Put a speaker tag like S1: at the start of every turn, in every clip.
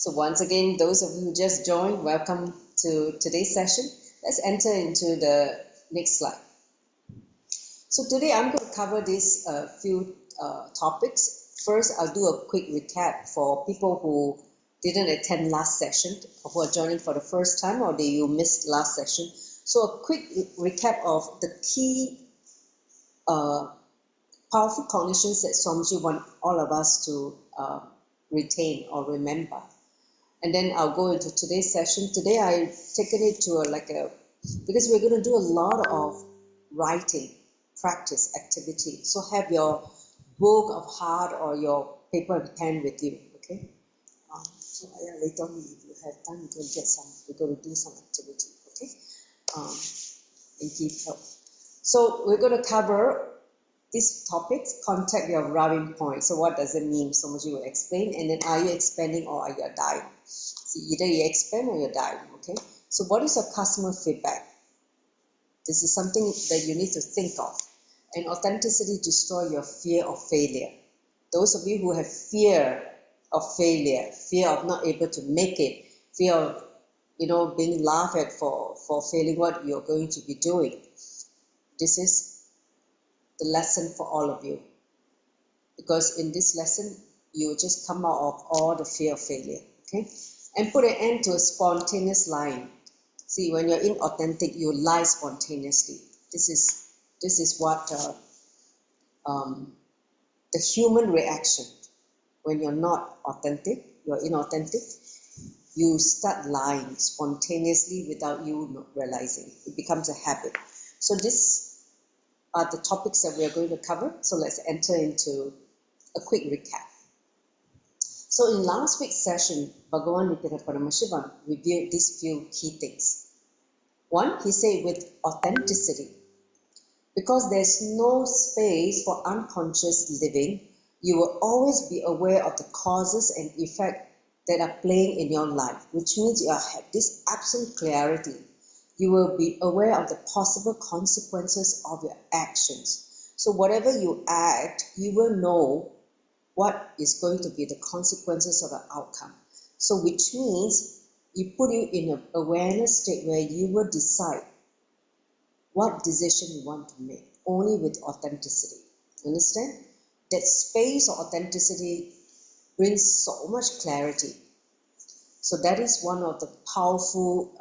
S1: So once again, those of you who just joined, welcome to today's session. Let's enter into the next slide. So today I'm going to cover these few topics. First, I'll do a quick recap for people who didn't attend last session, or who are joining for the first time, or you missed last session. So a quick recap of the key powerful cognitions that Swamiji want all of us to retain or remember. And then I'll go into today's session. Today I've taken it to because we're going to do a lot of writing, practice, activity. So have your book of heart or your paper and pen with you, okay? So later on, if you have time, you can get some, we're going to do some activity, okay? And keep help. So we're going to cover these topics, contact your rubbing point. So what does it mean? So much you will explain. And then are you expanding or are you dying? So either you expand or you're dying, okay? So what is your customer feedback? This is something that you need to think of. And authenticity destroys your fear of failure. Those of you who have fear of failure, fear of not able to make it, fear of being laughed at for failing what you're going to be doing. This is the lesson for all of you. Because in this lesson, you just come out of all the fear of failure, okay? And put an end to a spontaneous lying. See, when you're inauthentic, you lie spontaneously. This is what the human reaction. When you're not authentic, you're inauthentic, you start lying spontaneously without you not realizing. It becomes a habit. So these are the topics that we are going to cover. So let's enter into a quick recap. So in last week's session, Bhagavan Nityananda Paramashivan reviewed these few key things. One, he said with authenticity, because there's no space for unconscious living, you will always be aware of the causes and effects that are playing in your life, which means you have this absolute clarity. You will be aware of the possible consequences of your actions. So whatever you act, you will know what is going to be the consequences of the outcome. So which means you put you in an awareness state where you will decide what decision you want to make, only with authenticity. Understand? That space of authenticity brings so much clarity. So that is one of the powerful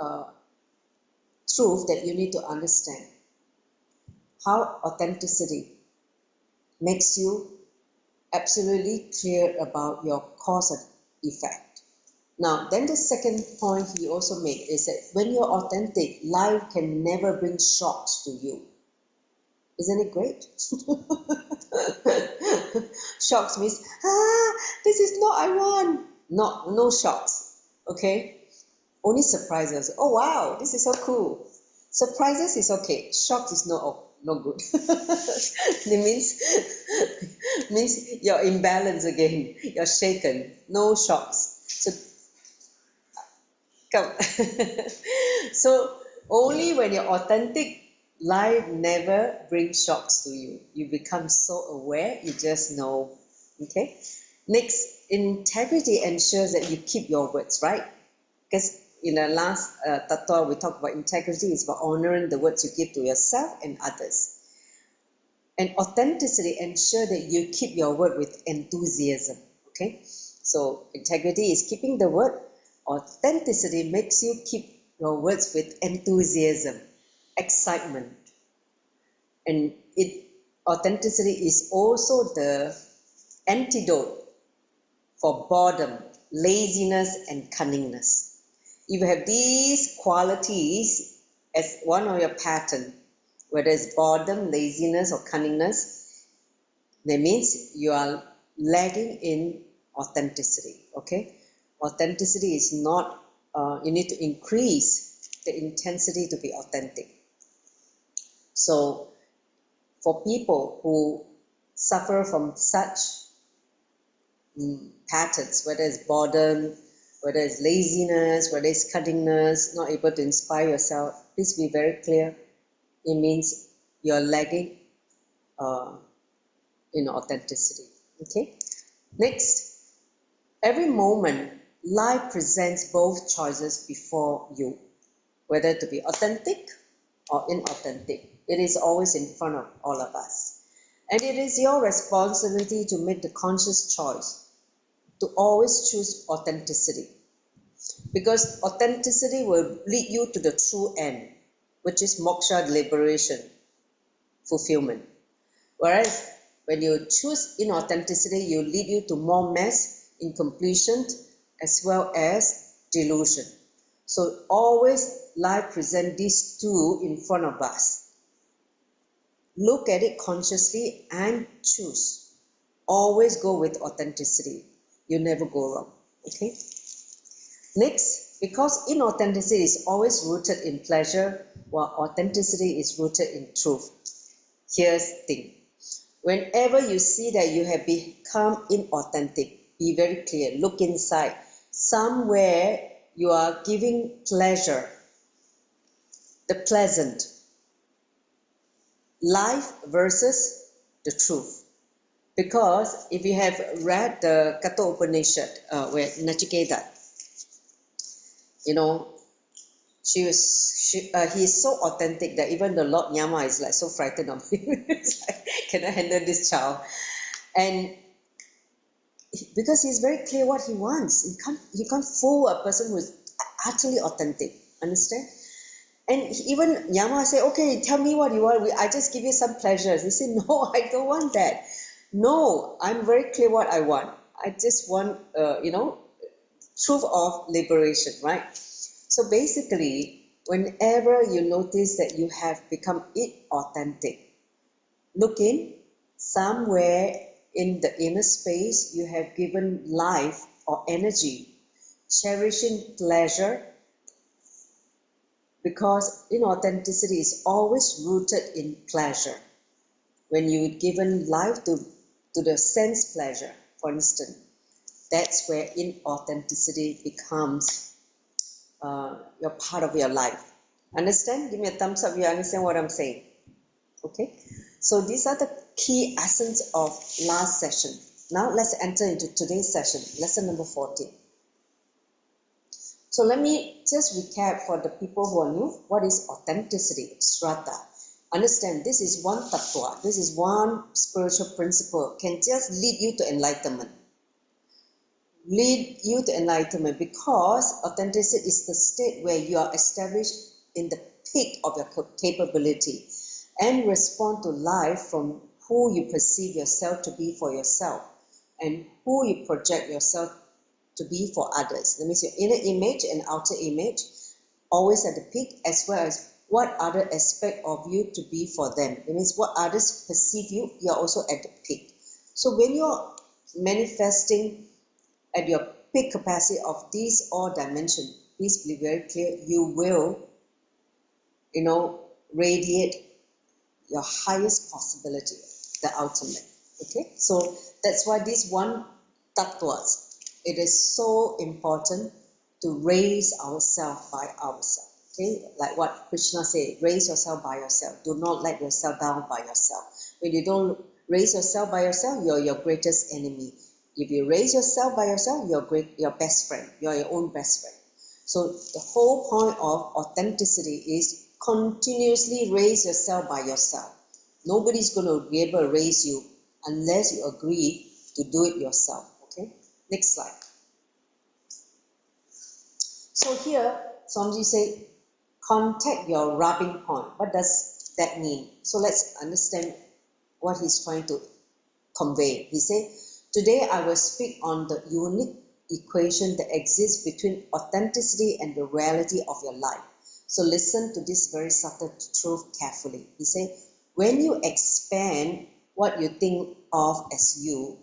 S1: truths that you need to understand. How authenticity makes you absolutely clear about your cause and effect. Now, then the second point he also made is that when you're authentic, life can never bring shocks to you. Isn't it great? Shocks means, this is not I want. No shocks, okay? Only surprises. Oh wow, this is so cool. Surprises is okay. Shocks is no good. It means you're imbalanced again. You're shaken. No shocks. So come. So only when you're authentic, life never brings shocks to you. You become so aware, you just know. Okay? Next, integrity ensures that you keep your words, right? Because in the last tattva, we talked about integrity is about honoring the words you give to yourself and others. And authenticity ensures that you keep your word with enthusiasm. Okay? So integrity is keeping the word. Authenticity makes you keep your words with enthusiasm, excitement. And authenticity is also the antidote for boredom, laziness, and cunningness. If you have these qualities as one of your pattern, whether it's boredom, laziness, or cunningness, that means you are lagging in authenticity, okay? Authenticity is not, you need to increase the intensity to be authentic. So for people who suffer from such patterns, whether it's boredom, whether it's laziness, whether it's cunningness, not able to inspire yourself, please be very clear. It means you're lagging in authenticity. Okay. Next, every moment life presents both choices before you, whether to be authentic or inauthentic. It is always in front of all of us. And it is your responsibility to make the conscious choice to always choose authenticity. Because authenticity will lead you to the true end, which is moksha, liberation, fulfillment. Whereas when you choose inauthenticity, you lead you to more mess, incompletion, as well as delusion. So always life presents these two in front of us. Look at it consciously and choose. Always go with authenticity. You never go wrong. Okay? Next, because inauthenticity is always rooted in pleasure, while authenticity is rooted in truth. Here's the thing. Whenever you see that you have become inauthentic, be very clear. Look inside. Somewhere you are giving pleasure, the pleasant, life versus the truth. Because if you have read the Katha Upanishad, where Nachiketa, he is so authentic that even the Lord Yama is like so frightened of him. It's like, can I handle this child? And because he's very clear what he wants. You can't fool a person who is utterly authentic. Understand? And even Yama said, okay, tell me what you want. I just give you some pleasures. He said, no, I don't want that. No, I'm very clear what I want. I just want, truth of liberation, right? So basically, whenever you notice that you have become inauthentic, look in. Somewhere in the inner space, you have given life or energy, cherishing pleasure, because inauthenticity is always rooted in pleasure. When you've given life to the sense pleasure, for instance, that's where inauthenticity becomes your part of your life. Understand? Give me a thumbs up if you understand what I'm saying. Okay? So these are the key essence of last session. Now let's enter into today's session, lesson number 14. So let me just recap for the people who are new. What is authenticity? Shraddha. Understand, this is one tattva, this is one spiritual principle, can just lead you to enlightenment. Lead you to enlightenment, because authenticity is the state where you are established in the peak of your capability and respond to life from who you perceive yourself to be for yourself and who you project yourself to be for others. That means your inner image and outer image always at the peak, as well as what other aspect of you to be for them. That means what others perceive you, you're also at the peak. So when you're manifesting at your peak capacity of these all dimensions, please be very clear, you will, radiate your highest possibility, the ultimate. Okay, so that's why this one tattvas, it is so important to raise ourselves by ourselves. Okay, like what Krishna said, raise yourself by yourself. Do not let yourself down by yourself. When you don't raise yourself by yourself, you're your greatest enemy. If you raise yourself by yourself, you're your best friend. You're your own best friend. So the whole point of authenticity is continuously raise yourself by yourself. Nobody's going to be able to raise you unless you agree to do it yourself. Okay, next slide. So here, Swamiji said, contact your rubbing point. What does that mean? So let's understand what he's trying to convey. He said, today I will speak on the unique equation that exists between authenticity and the reality of your life. So listen to this very subtle truth carefully. He said, when you expand what you think of as you,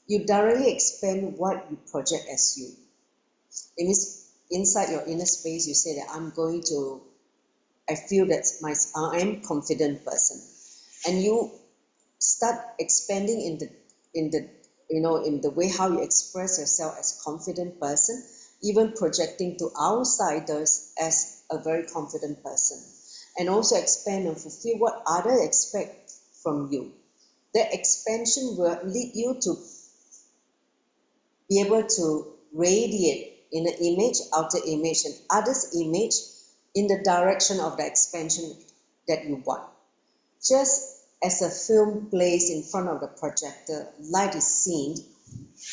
S1: you directly expand what you project as you. It means inside your inner space, you say that I feel that I'm a confident person, and you start expanding in the way how you express yourself as confident person, even projecting to outsiders as a very confident person, and also expand and fulfill what others expect from you. That expansion will lead you to be able to radiate inner image, outer image, and others' image in the direction of the expansion that you want. Just as a film plays in front of the projector, light is seen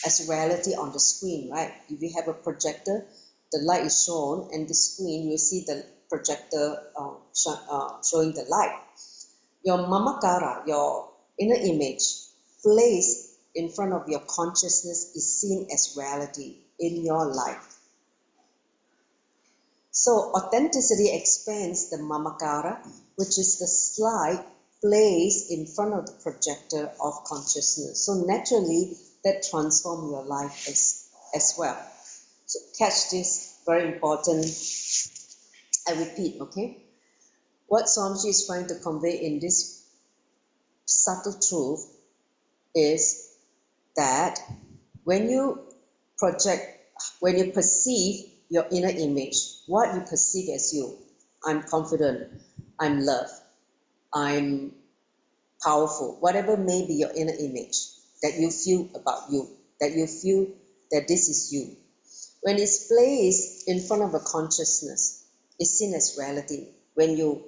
S1: as reality on the screen, right? If you have a projector, the light is shown, and the screen, you see the projector showing the light. Your mamakara, your inner image, placed in front of your consciousness is seen as reality in your life. So authenticity expands the mamakara, which is the slide placed in front of the projector of consciousness. So naturally, that transforms your life as well. So catch this, very important. I repeat, okay? What Swamiji is trying to convey in this subtle truth is that when you perceive your inner image, what you perceive as you, I'm confident, I'm loved, I'm powerful, whatever may be your inner image that you feel about you, that you feel that this is you. When it's placed in front of a consciousness, it's seen as reality. When you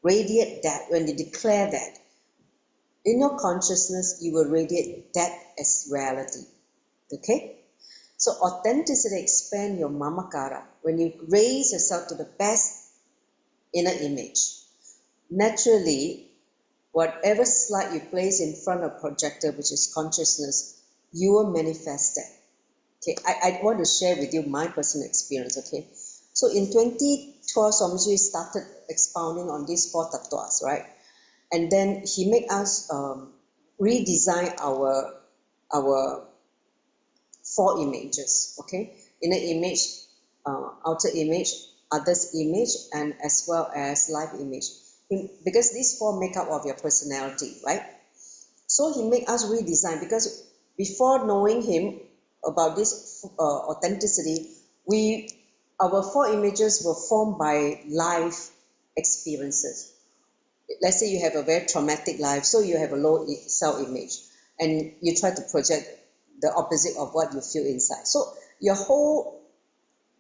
S1: radiate that, when you declare that, in your consciousness, you will radiate that as reality. Okay? So authenticity expands your mamakara. When you raise yourself to the best inner image, naturally, whatever slide you place in front of projector, which is consciousness, you will manifest that. Okay, I want to share with you my personal experience, okay? So in 2012, Swamiji started expounding on these 4 tattvas, right? And then he made us redesign our 4 images, okay? Inner image, outer image, others image, and as well as life image. Because these 4 make up of your personality, right? So he made us redesign, because before knowing him about this authenticity, our 4 images were formed by life experiences. Let's say you have a very traumatic life, so you have a low self-image, and you try to project the opposite of what you feel inside. So your whole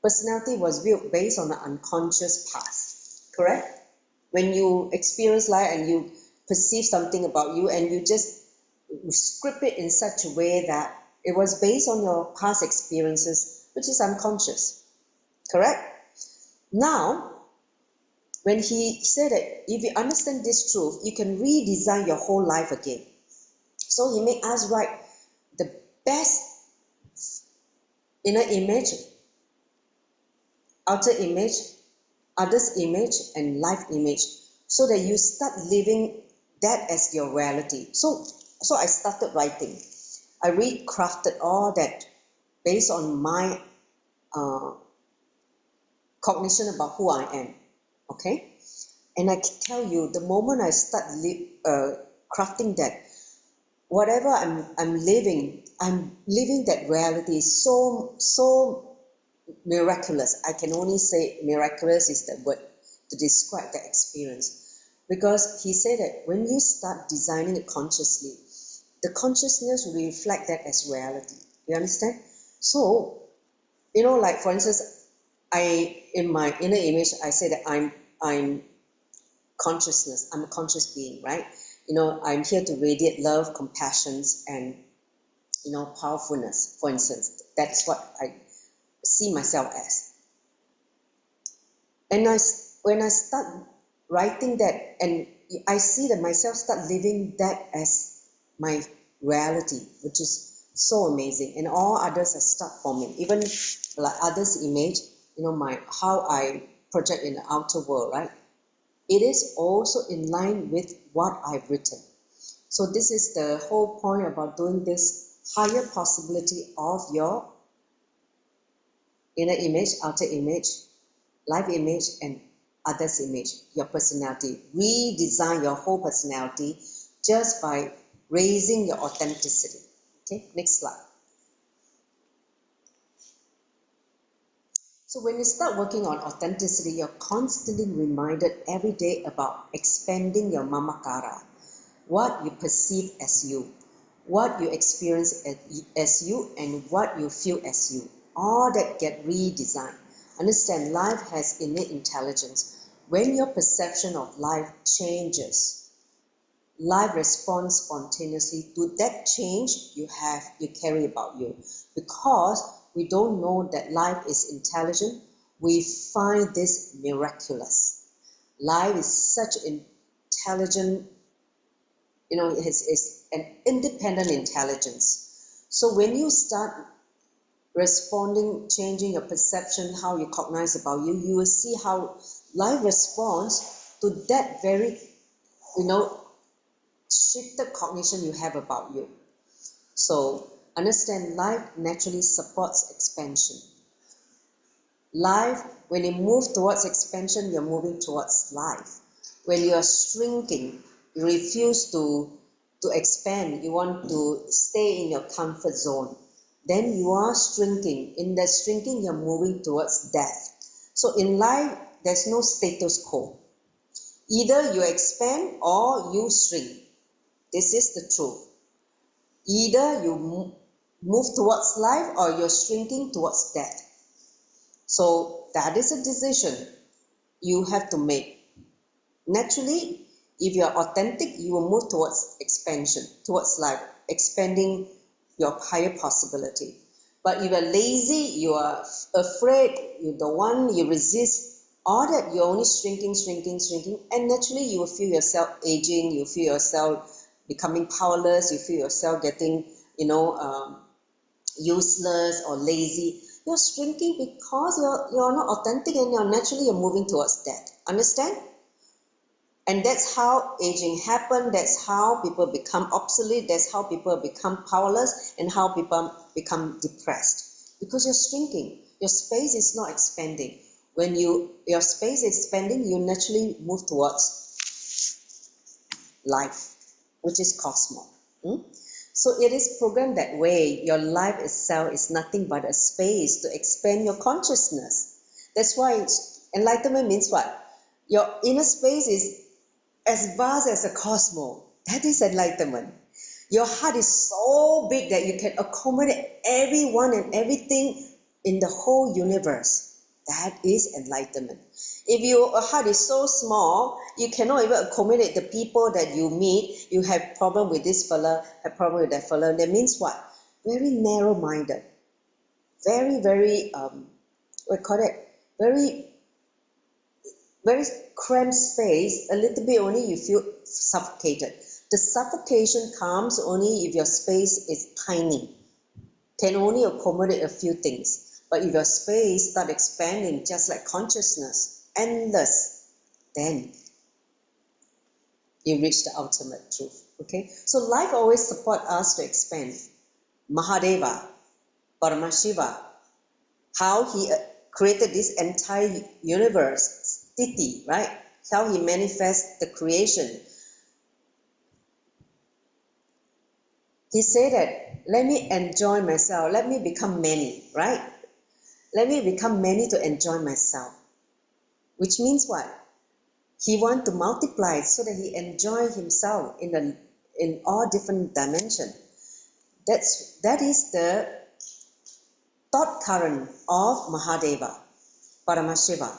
S1: personality was built based on an unconscious past, correct? When you experience life and you perceive something about you, and you just script it in such a way that it was based on your past experiences, which is unconscious, correct? Now, when he said that if you understand this truth, you can redesign your whole life again. So he made us write the best inner image, outer image, others image, and life image, so that you start living that as your reality. So I started writing. I recrafted all that based on my cognition about who I am, okay? And I can tell you, the moment I start crafting that, whatever I'm living that reality so miraculous. I can only say miraculous is the word to describe that experience. Because he said that when you start designing it consciously, the consciousness will reflect that as reality. You understand? So, like for instance, in my inner image, I say that I'm consciousness. I'm a conscious being, right? I'm here to radiate love, compassion, and powerfulness. For instance, that's what I see myself as. And when I start writing that, and I see that myself start living that as my reality, which is so amazing, and all others start forming, even like others' image, how I project in the outer world, right? It is also in line with what I've written. So this is the whole point about doing this higher possibility of your inner image, outer image, life image, and others' image, your personality. Redesign your whole personality just by raising your authenticity. Okay, next slide. So when you start working on authenticity, you're constantly reminded every day about expanding your mamakara, what you perceive as you, what you experience as you, and what you feel as you. all that get redesigned. Understand, life has innate intelligence. When your perception of life changes, life responds spontaneously to that change you carry about you. Because we don't know that life is intelligent, we find this miraculous. Life is such intelligent, it's an independent intelligence. So when you start responding, changing your perception, how you cognize about you, you will see how life responds to that very, shifted cognition you have about you. So understand, life naturally supports expansion. Life, when you move towards expansion, you're moving towards life. When you are shrinking, you refuse to expand, you want to stay in your comfort zone, then you are shrinking. In that shrinking, you're moving towards death. So in life, there's no status quo. Either you expand or you shrink. This is the truth. Either you move towards life or you're shrinking towards death. So that is a decision you have to make. Naturally, if you're authentic, you will move towards expansion, towards life, expanding your higher possibility. But if you're lazy, you are afraid, you don't want, you resist, all that, you're only shrinking, and naturally you will feel yourself aging, you feel yourself becoming powerless, you feel yourself getting, useless or lazy. You're shrinking because you're not authentic, and you're moving towards death. Understand? And that's how aging happens. That's how people become obsolete. That's how people become powerless, and how people become depressed. Because you're shrinking. Your space is not expanding. When your space is expanding, you naturally move towards life, which is cosmos. So it is programmed that way. Your life itself is nothing but a space to expand your consciousness. That's why enlightenment means what? Your inner space is as vast as a cosmos. That is enlightenment. Your heart is so big that you can accommodate everyone and everything in the whole universe. That is enlightenment. If your heart is so small, you cannot even accommodate the people that you meet. You have problem with this fella, have problem with that fella. That means what? Very narrow-minded. Very, very, very cramped space, a little bit only you feel suffocated. The suffocation comes only if your space is tiny, can only accommodate a few things. But if your space start expanding, just like consciousness, endless, then you reach the ultimate truth. Okay? So life always supports us to expand. Mahadeva, Paramashiva, how he created this entire universe, Sthiti, right? How he manifests the creation. He said that, let me enjoy myself, let me become many, right? Let me become many to enjoy myself. Which means what? He wants to multiply so that he enjoys himself in all different dimensions. That is the thought current of Mahadeva, Paramashiva.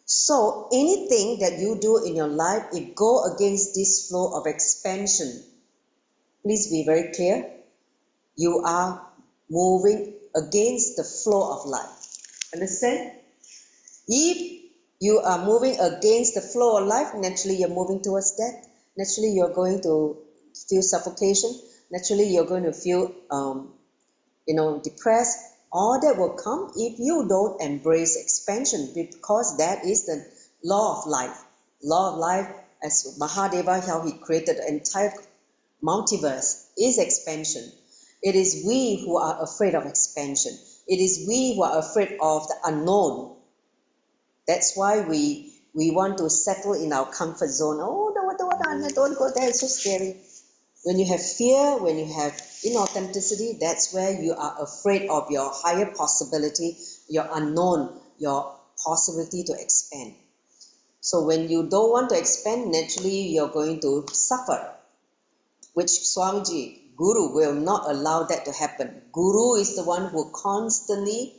S1: So anything that you do in your life, it go against this flow of expansion. Please be very clear. You are moving against the flow of life. Understand? If you are moving against the flow of life, naturally you're moving towards death. Naturally you're going to feel suffocation. Naturally you're going to feel depressed. All that will come if you don't embrace expansion, because that is the law of life. Law of life, as Mahadeva, how he created the entire multiverse, is expansion. It is we who are afraid of expansion. It is we who are afraid of the unknown. That's why we want to settle in our comfort zone. Oh, don't go there, it's so scary. When you have fear, when you have inauthenticity, that's where you are afraid of your higher possibility, your unknown, your possibility to expand. So when you don't want to expand, naturally you're going to suffer. Which Swamiji Guru will not allow that to happen. Guru is the one who constantly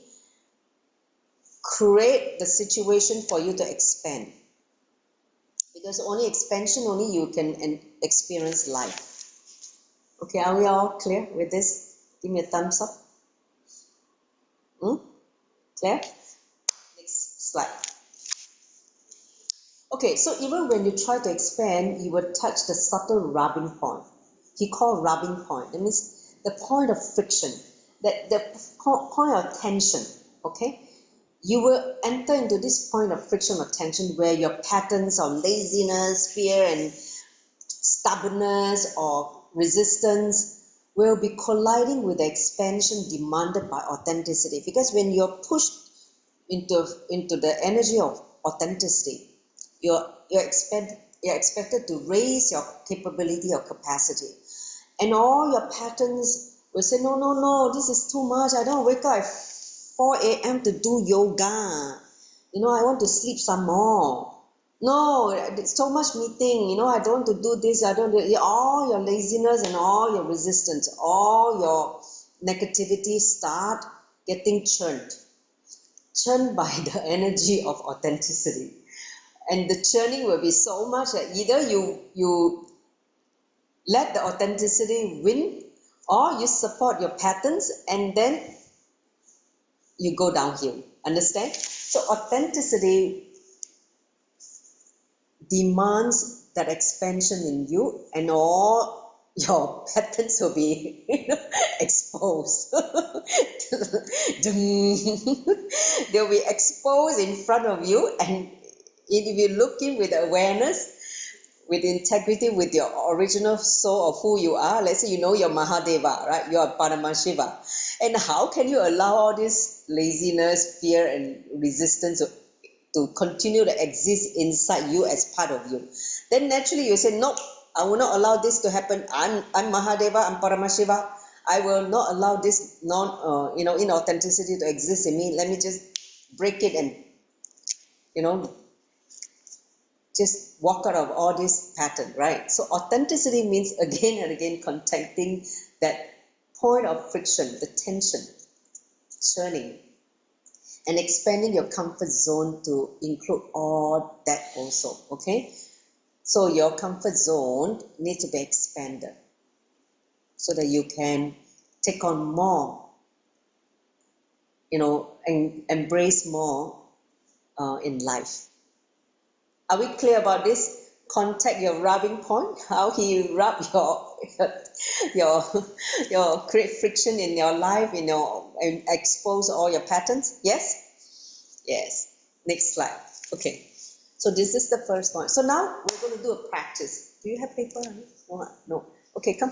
S1: create the situation for you to expand. Because only expansion, only you can experience life. Okay, are we all clear with this? Give me a thumbs up. Clear? Next slide. Okay, so even when you try to expand, you will touch the subtle rubbing point. He called rubbing point. That means the point of friction, that the point of tension. Okay, you will enter into this point of friction or tension where your patterns of laziness, fear, and stubbornness or resistance will be colliding with the expansion demanded by authenticity. Because when you're pushed into the energy of authenticity, you're expected to raise your capability or capacity. And all your patterns will say, no, this is too much. I don't wake up at 4 a.m. to do yoga. I want to sleep some more. No, it's so much meeting. I don't want to do this. All your laziness and all your resistance, all your negativity start getting churned by the energy of authenticity. And the churning will be so much that either you let the authenticity win, or you support your patterns and then you go downhill. Understand? So authenticity demands that expansion in you, and all your patterns will be exposed. They'll be exposed in front of you, and if you look in with awareness, with integrity, with your original soul of who you are, let's say you're Mahadeva, right? You are Paramashiva. And how can you allow all this laziness, fear, and resistance to continue to exist inside you as part of you? Then naturally you say, no, I will not allow this to happen. I'm Mahadeva, I'm Paramashiva. I will not allow this inauthenticity to exist in me. Let me just break it and just walk out of all this pattern, right? So authenticity means again and again contacting that point of friction, the tension, churning, and expanding your comfort zone to include all that also, okay? So your comfort zone needs to be expanded so that you can take on more, and embrace more in life. Are we clear about this? Contact your rubbing point, how he rub your create friction in your life, and expose all your patterns. Yes? Yes. Next slide. Okay. So this is the first one. So now we're going to do a practice. Do you have paper? No. Okay, come.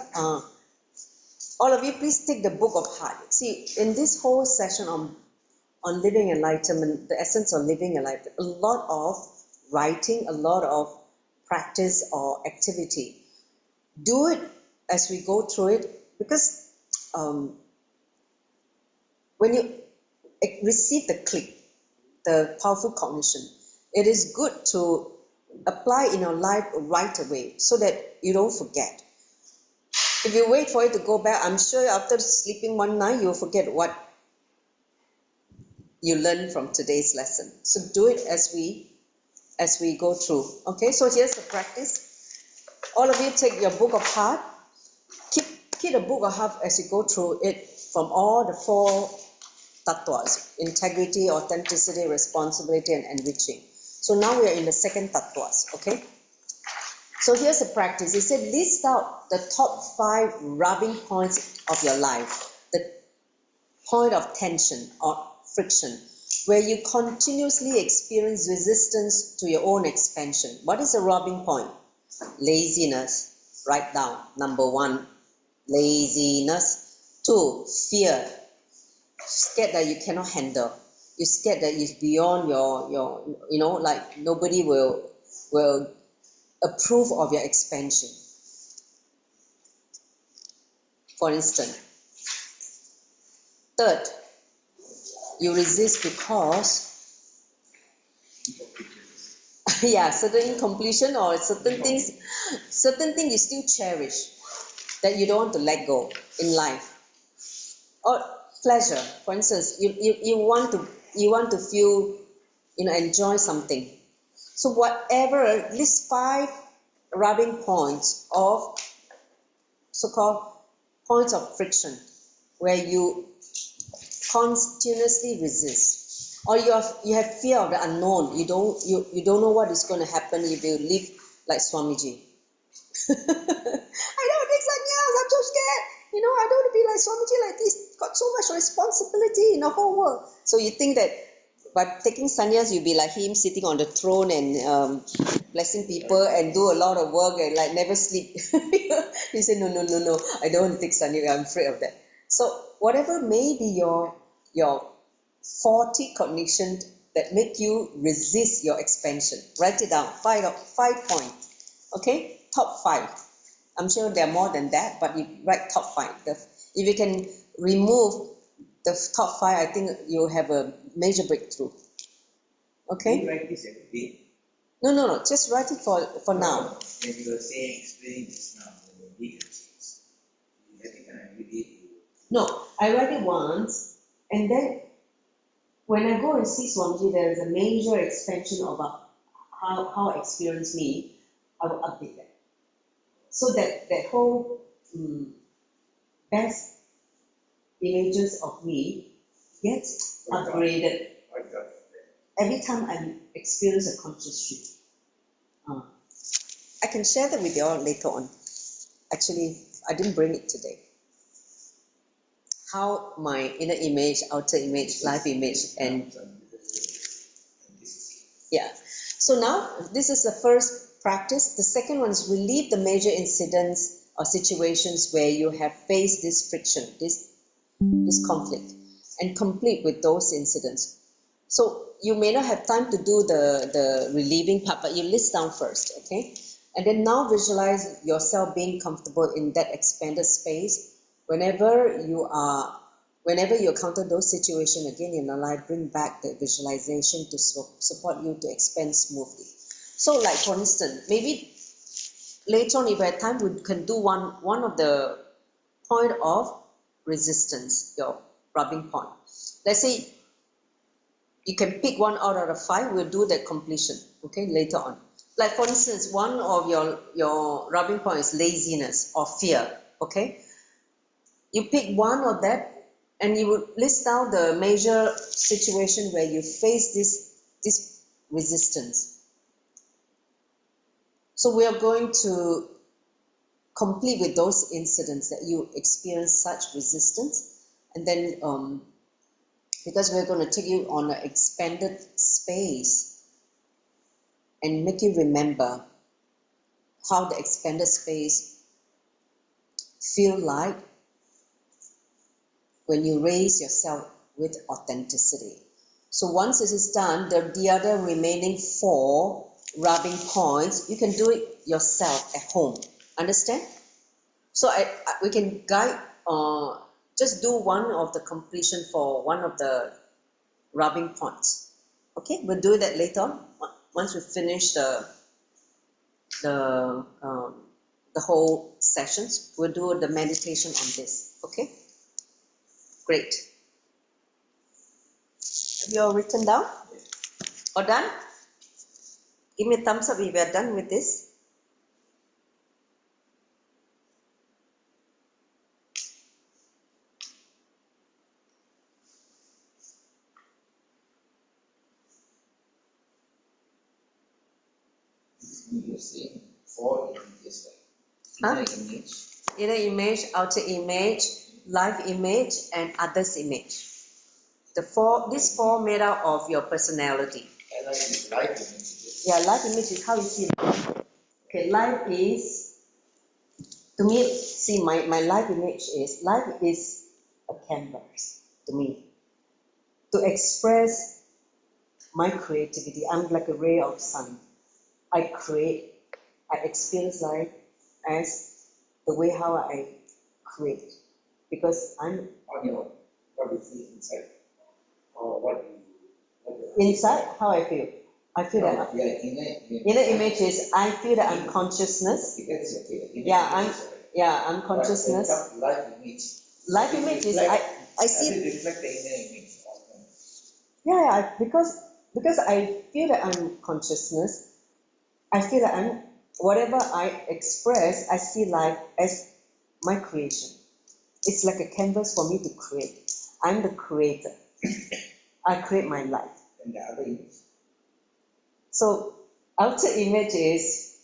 S1: All of you, please take the Book of Heart. See, in this whole session on living enlightenment, the essence of living enlightenment, a lot of writing, a lot of practice or activity. Do it as we go through it, because when you receive the click, the powerful cognition, it is good to apply in your life right away so that you don't forget. If you wait for it to go back, I'm sure after sleeping one night, you'll forget what you learned from today's lesson. So do it as we go through. Okay, so here's the practice. All of you take your Book of Heart. Keep the Book of Heart as you go through it from all the 4 tattvas: integrity, authenticity, responsibility, and enriching. So now we are in the second tattvas, okay? So here's the practice. It said list out the top 5 rubbing points of your life, the point of tension or friction, where you continuously experience resistance to your own expansion. What is a rubbing point? Laziness. Write down. Number 1, laziness. 2, fear. Scared that you cannot handle. You're scared that it's beyond your like nobody will approve of your expansion. For instance. Third, you resist because certain incompletion or certain things you still cherish that you don't want to let go in life. Or pleasure, for instance, you want to feel, enjoy something. So whatever, list 5 rubbing points of so-called points of friction where you continuously resist, or you have fear of the unknown. You don't know what is going to happen if you live like Swamiji. I don't take sannyas, I'm so scared. I don't want to be like Swamiji like this. Got so much responsibility in the whole world. So you think that by taking sannyas, you'll be like him, sitting on the throne and blessing people and do a lot of work and like never sleep. He said, no, I don't want to take sannyas. I'm afraid of that. So whatever may be your faulty cognition that make you resist your expansion, write it down. 5 points. Okay, top 5. I'm sure there are more than that, but you write top 5. If you can remove the top 5, I think you'll have a major breakthrough. Okay?
S2: Do you write this every day?
S1: No. Just write it for now.
S2: When you were explaining this now, the bigger things, you have it every day.
S1: No, I write it once, and then when I go and see Swamiji, there is a major expansion about how I experience me. I will update that. So that whole best images of me gets upgraded every time I experience a conscious shift. I can share that with you all later on. Actually, I didn't bring it today. How my inner image, outer image, life image, and yeah. So now this is the first practice. The second one is relieve the major incidents or situations where you have faced this friction, this conflict, and complete with those incidents. So you may not have time to do the relieving part, but you list down first, okay? And then now visualize yourself being comfortable in that expanded space. Whenever you encounter those situations again in your life, bring back the visualization to support you to expand smoothly. So like for instance, maybe later on if we have time, we can do one of the point of resistance, your rubbing point. Let's say you can pick one out of the 5, we'll do that completion, okay, later on. Like for instance, one of your rubbing point is laziness or fear, okay? You pick one of that and you would list down the major situation where you face this resistance. So we are going to complete with those incidents that you experience such resistance, and then because we're going to take you on an expanded space and make you remember how the expanded space feel like when you raise yourself with authenticity. So once this is done, the other remaining 4 rubbing points, you can do it yourself at home. Understand? So we can guide, just do one of the completion for one of the rubbing points. Okay, we'll do that later on. Once we finish the whole sessions, we'll do the meditation on this. Okay, great. Have you all written down? Or done? Give me a thumbs up if you are done with this.
S2: You're saying 4 images,
S1: Huh?
S2: Inner image.
S1: Inner image, outer image, life image, and others image. These 4 made up of your personality.
S2: I like this life image.
S1: Yeah, life image is how you see life. Okay, life is, to me, see my life image is a canvas to me. To express my creativity, I'm like a ray of sun. I experience life as the way how I create, because I'm
S2: On your, what you feel inside, or what you
S1: inside. How I feel that
S2: yeah,
S1: inner image is I feel that I'm consciousness.
S2: That's okay.
S1: Yeah, Yeah, I'm
S2: But when it
S1: consciousness.
S2: comes to life image,
S1: Life
S2: does it
S1: image is,
S2: reflect-
S1: I
S2: does
S1: see,
S2: it reflect the inner image often?
S1: yeah, because I feel that I'm consciousness, I feel that I'm, whatever I express, I see life as my creation. It's like a canvas for me to create. I'm the creator. I create my life.
S2: And the other image?
S1: So outer image is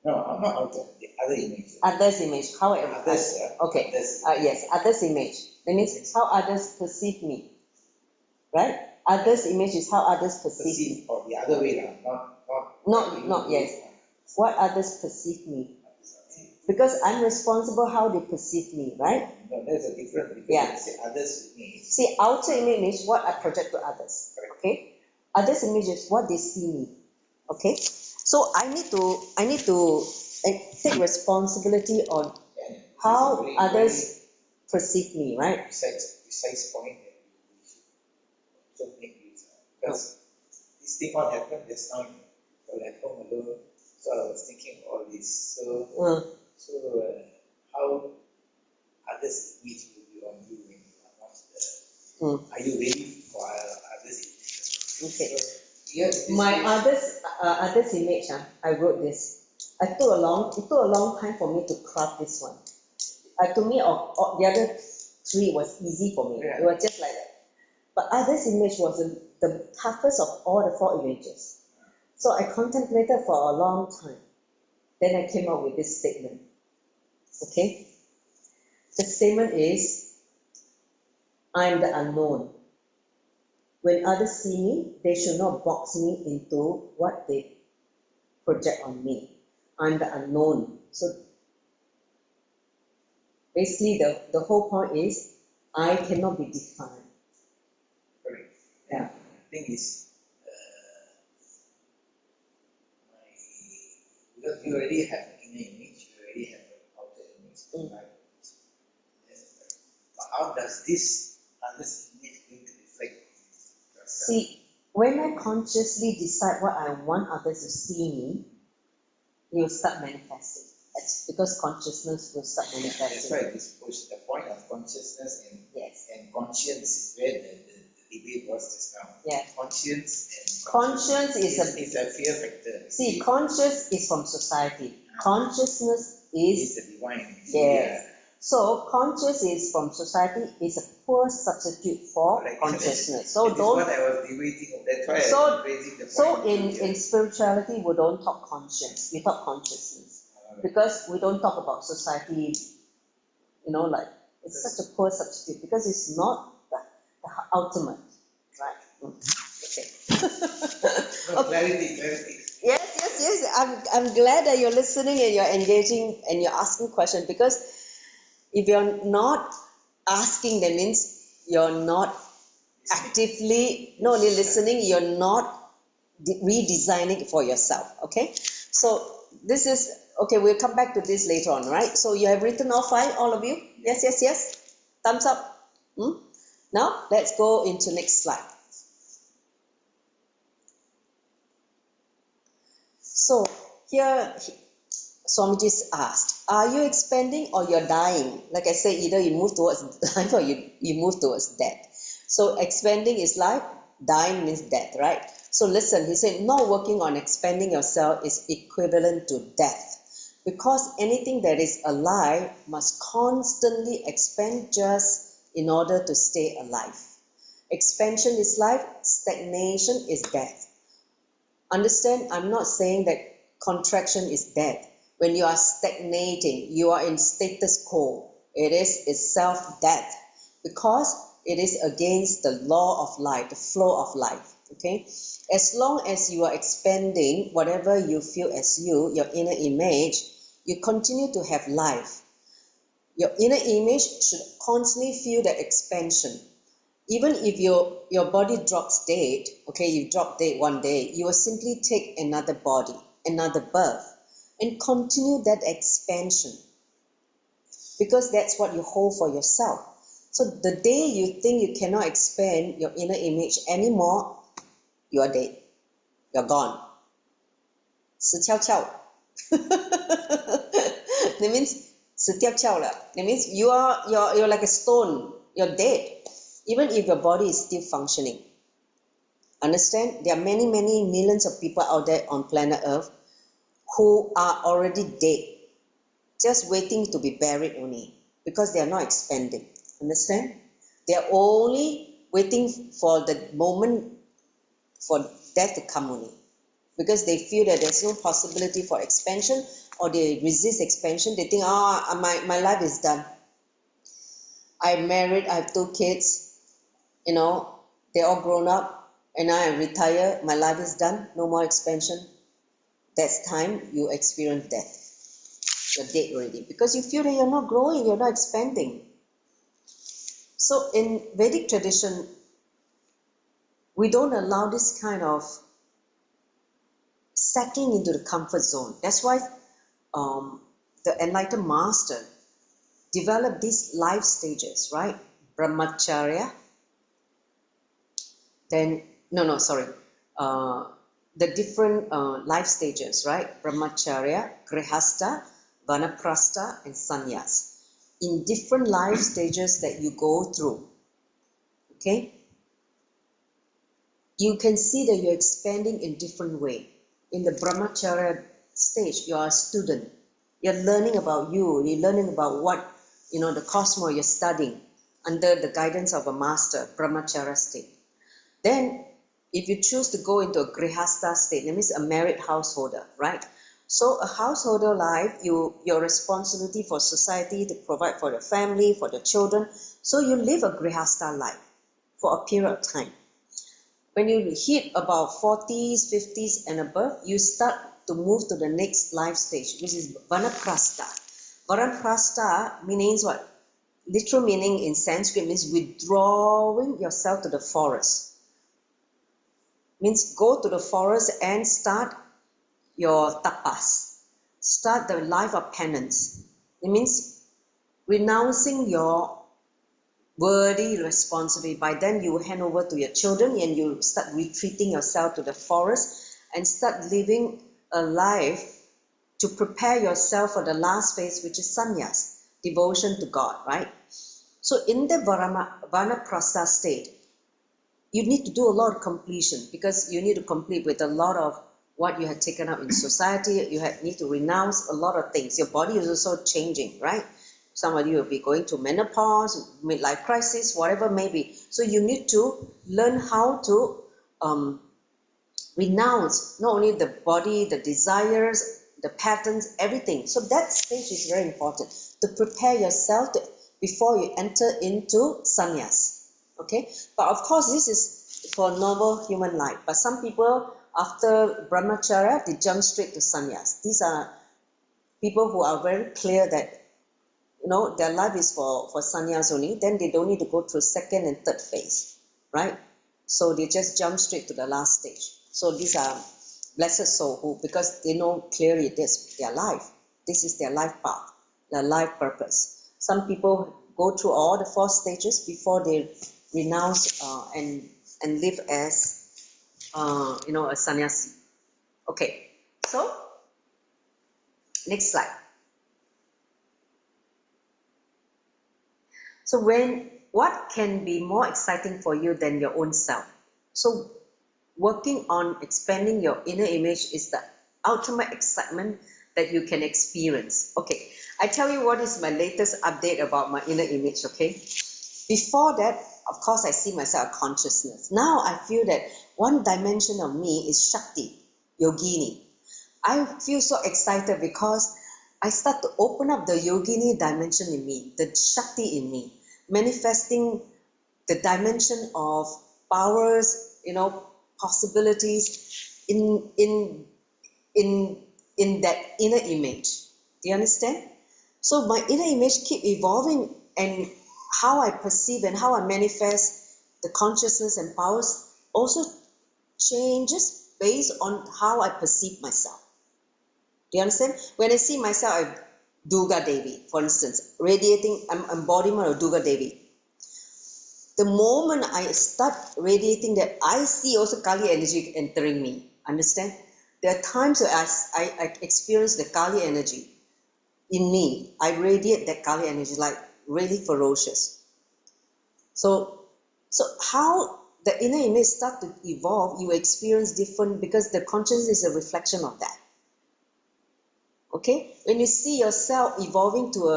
S2: No, I'm not outer, the other image.
S1: others' image. How I,
S2: Others, yeah.
S1: okay.
S2: Others.
S1: Yes, others' image. That means how others perceive me, right? Others' image is how others perceive me.
S2: Perceive, or the other way around, not
S1: Yes. What others perceive me. Because I'm responsible how they perceive me, right?
S2: No, there's a difference between
S1: Yeah.
S2: say others image.
S1: See, outer image is what I project to others.
S2: Correct.
S1: Okay? Others' image is what they see me. Okay? So I need to take responsibility on
S2: And
S1: how
S2: it's a very,
S1: others perceive me,
S2: very
S1: right?
S2: precise point that we should also make use of. Because this thing what happened just now, I was at home alone, so I was thinking all this. So how others' image will be on you when you are not there? Are you ready for others' image?
S1: Okay.
S2: So, yes,
S1: My others image, I wrote this. It took a long time for me to craft this one. To me, the other three was easy for me.
S2: Yeah.
S1: It was just like that. But others image was the toughest of all the four images. So I contemplated for a long time. Then I came up with this statement. Okay? The statement is, I'm the unknown. When others see me, they should not box me into what they project on me. I'm the unknown. So basically the whole point is I cannot be defined.
S2: correct.
S1: Yeah.
S2: The thing is, because you already have an inner image, you already have an outer image, right? But how does this others image going to reflect on yourself?
S1: See, when I consciously decide what I want others to see me, it will start manifesting. It's because consciousness will start
S2: That's
S1: manifesting.
S2: why this push the point of consciousness
S1: Yes.
S2: and conscience is where the debate was just now.
S1: Yeah.
S2: Conscience and
S1: Conscience is
S2: is a fear factor.
S1: See, conscious is from society. Consciousness
S2: It's
S1: is,
S2: the divine.
S1: yes. So conscious is from society is a poor substitute for
S2: Correct.
S1: consciousness.
S2: That
S1: So
S2: is
S1: don't.
S2: what I was debating. That's why
S1: So-
S2: I'm raising the point.
S1: So in spirituality, we don't talk conscience. We talk consciousness because we don't talk about society. Like it's such a poor substitute because it's not the ultimate, right? Okay.
S2: No, clarity.
S1: Yes. I'm glad that you're listening and you're engaging and you're asking questions, because if you're not asking, that means you're not actively not only listening, you're not redesigning for yourself. Okay, so this is okay. We'll come back to this later on, right? So you have written all 5, all of you? Yes. Thumbs up. Now let's go into next slide. So here Swamiji asked, are you expanding or you're dying? Like I say, either you move towards life or you move towards death. So expanding is life, dying means death, right? So listen, he said, not working on expanding yourself is equivalent to death. Because anything that is alive must constantly expand just in order to stay alive. Expansion is life, stagnation is death. Understand, I'm not saying that contraction is death. When you are stagnating, you are in status quo. It is itself death, because it is against the law of life, the flow of life. Okay? As long as you are expanding whatever you feel as your inner image, you continue to have life. Your inner image should constantly feel that expansion. Even if your body drops dead, okay, you drop dead one day, you will simply take another body, another birth, and continue that expansion, because that's what you hold for yourself. So the day you think you cannot expand your inner image anymore, you are dead. You're gone. 死翘翘. That means That means you're like a stone. You're dead. Even if your body is still functioning. Understand? There are many millions of people out there on planet Earth who are already dead, just waiting to be buried only, because they are not expanding. Understand? They are only waiting for the moment for death to come only, because they feel that there's no possibility for expansion, or they resist expansion. They think, my life is done. I'm married, I have 2 kids, they're all grown up, and now I'm retired, my life is done, no more expansion. That's time you experience death. You're dead already, because you feel that you're not growing, you're not expanding. So in Vedic tradition, we don't allow this kind of settling into the comfort zone. That's why the enlightened master developed these life stages, right? Brahmacharya, then, the different life stages, right? Brahmacharya, Grihastha, Vanaprastha, and Sannyas. In different life stages that you go through, okay? You can see that you're expanding in different way. In the Brahmacharya stage, you are a student. You're learning about you. You're learning about what, the cosmos you're studying under the guidance of a master, Brahmacharya state. Then, if you choose to go into a Grihastha state, that means a married householder, right? So a householder life, your responsibility for society to provide for the family, for the children. So you live a Grihastha life for a period of time. When you hit about 40s, 50s and above, you start to move to the next life stage, which is Vanaprastha. Vanaprastha means what? Literal meaning in Sanskrit means withdrawing yourself to the forest. Means go to the forest and start your tapas. Start the life of penance. It means renouncing your worthy responsibility. By then you hand over to your children and you start retreating yourself to the forest and start living a life to prepare yourself for the last phase, which is sannyas, devotion to God, right? So in the Vanaprastha state, you need to do a lot of completion, because you need to complete with a lot of what you had taken up in society. You need to renounce a lot of things. Your body is also changing, right? Somebody will be going to menopause, midlife crisis, whatever may be. So you need to learn how to renounce not only the body, the desires, the patterns, everything. So that stage is very important to prepare yourself before you enter into sannyas. Okay, but of course this is for normal human life. But some people, after brahmacharya, they jump straight to sannyas. These are people who are very clear that their life is for sannyas only. Then they don't need to go through second and third phase, right? So they just jump straight to the last stage. So these are blessed souls who, because they know clearly this their life, this is their life path, their life purpose. Some people go through all the 4 stages before they renounce and live as a sannyasi. Okay, so next slide. So what can be more exciting for you than your own self? So working on expanding your inner image is the ultimate excitement that you can experience. Okay, I tell you what is my latest update about my inner image, okay? Before that, of course, I see myself as consciousness. Now I feel that one dimension of me is Shakti, Yogini. I feel so excited because I start to open up the Yogini dimension in me, the Shakti in me, manifesting the dimension of powers, possibilities in that inner image. Do you understand? So my inner image keep evolving, and how I perceive and how I manifest the consciousness and powers also changes based on how I perceive myself. Do you understand? When I see myself as Durga Devi, for instance, radiating embodiment of Durga Devi, the moment I start radiating that, I see also Kali energy entering me. Understand? There are times where I experience the Kali energy. in me. I radiate that Kali energy, like really ferocious. So how the inner image start to evolve, you experience different, because the consciousness is a reflection of that. Okay, when you see yourself evolving to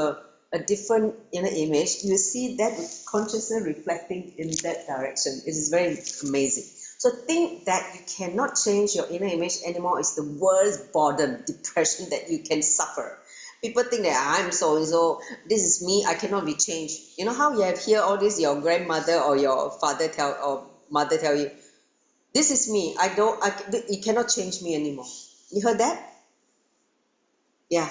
S1: a different inner image, you see that consciousness reflecting in that direction. It is very amazing. So think that you cannot change your inner image anymore is the worst boredom, depression that you can suffer. People think that I'm so and so, this is me, I cannot be changed. You know how you have hear all this, your grandmother or your father tell or mother tell you, this is me, you cannot change me anymore. You heard that? Yeah.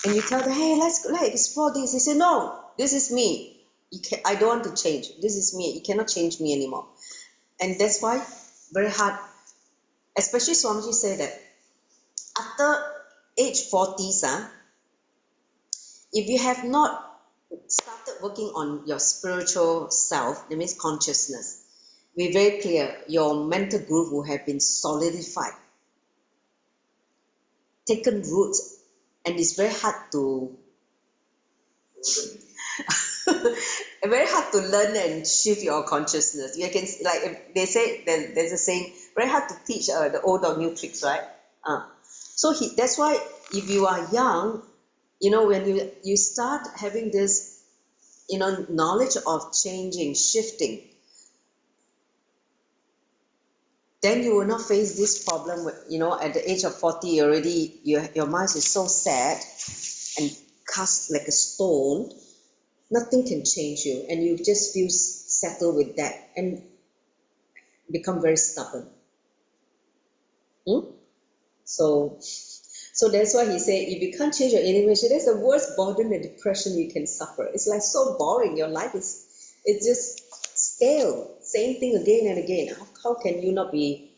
S1: And you tell them, hey, let's explore this. They say, no, this is me. I don't want to change. This is me. You cannot change me anymore. And that's why very hard, especially Swamiji said that after age 40s, if you have not started working on your spiritual self, that means consciousness, be very clear, your mental groove will have been solidified, taken roots, and it's very hard to very hard to learn and shift your consciousness. You can, like they say, there's a saying, very hard to teach the old dog new tricks, right? That's why if you are young, when you start having this, knowledge of changing, shifting, then you will not face this problem. At the age of 40 already, your mind is so sad and cast like a stone. Nothing can change you, and you just feel settled with that and become very stubborn. So that's why he said, if you can't change your inner image, that's the worst boredom and depression you can suffer. It's like so boring. Your life it's just stale, same thing again and again. How can you not be,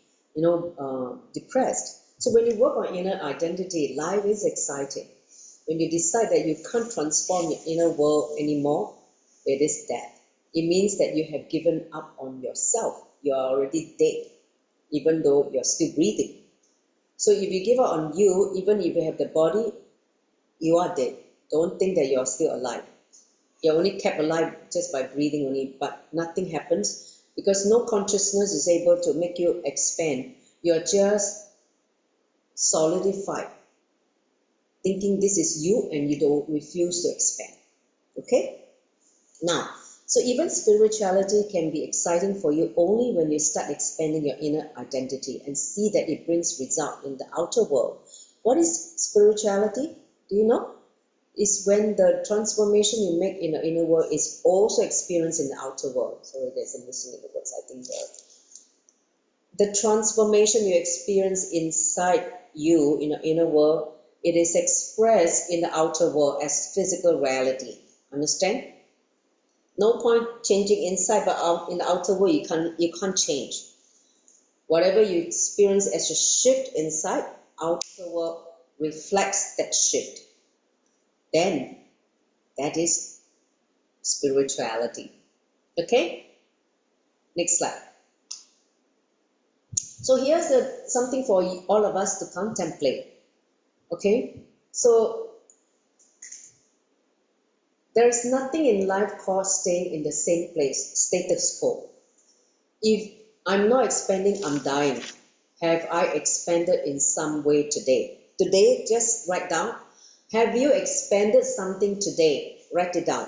S1: depressed? So when you work on inner identity, life is exciting. When you decide that you can't transform your inner world anymore, it is death. It means that you have given up on yourself. You are already dead, even though you're still breathing. So if you give up on you, even if you have the body, you are dead. Don't think that you're still alive. You're only kept alive just by breathing only, but nothing happens because no consciousness is able to make you expand. You're just solidified, thinking this is you, and you don't refuse to expand. Okay? Now, so even spirituality can be exciting for you only when you start expanding your inner identity and see that it brings result in the outer world. What is spirituality? Do you know? It's when the transformation you make in the inner world is also experienced in the outer world. Sorry, there's a missing in the words. I think the transformation you experience inside you in the inner world, it is expressed in the outer world as physical reality. Understand? No point changing inside, but in the outer world you can't change. Whatever you experience as a shift inside, outer world reflects that shift. Then that is spirituality. Okay? Next slide. So here's something for all of us to contemplate. Okay? So there is nothing in life called staying in the same place, status quo. If I'm not expanding, I'm dying. Have I expanded in some way today? Today, just write down. Have you expanded something today? Write it down.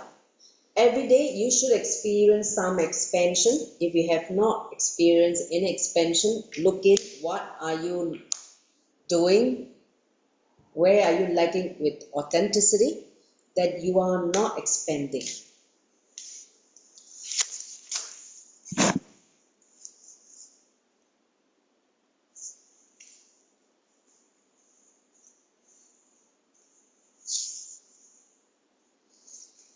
S1: Every day you should experience some expansion. If you have not experienced any expansion, look at what are you doing? Where are you lacking with authenticity that you are not expanding?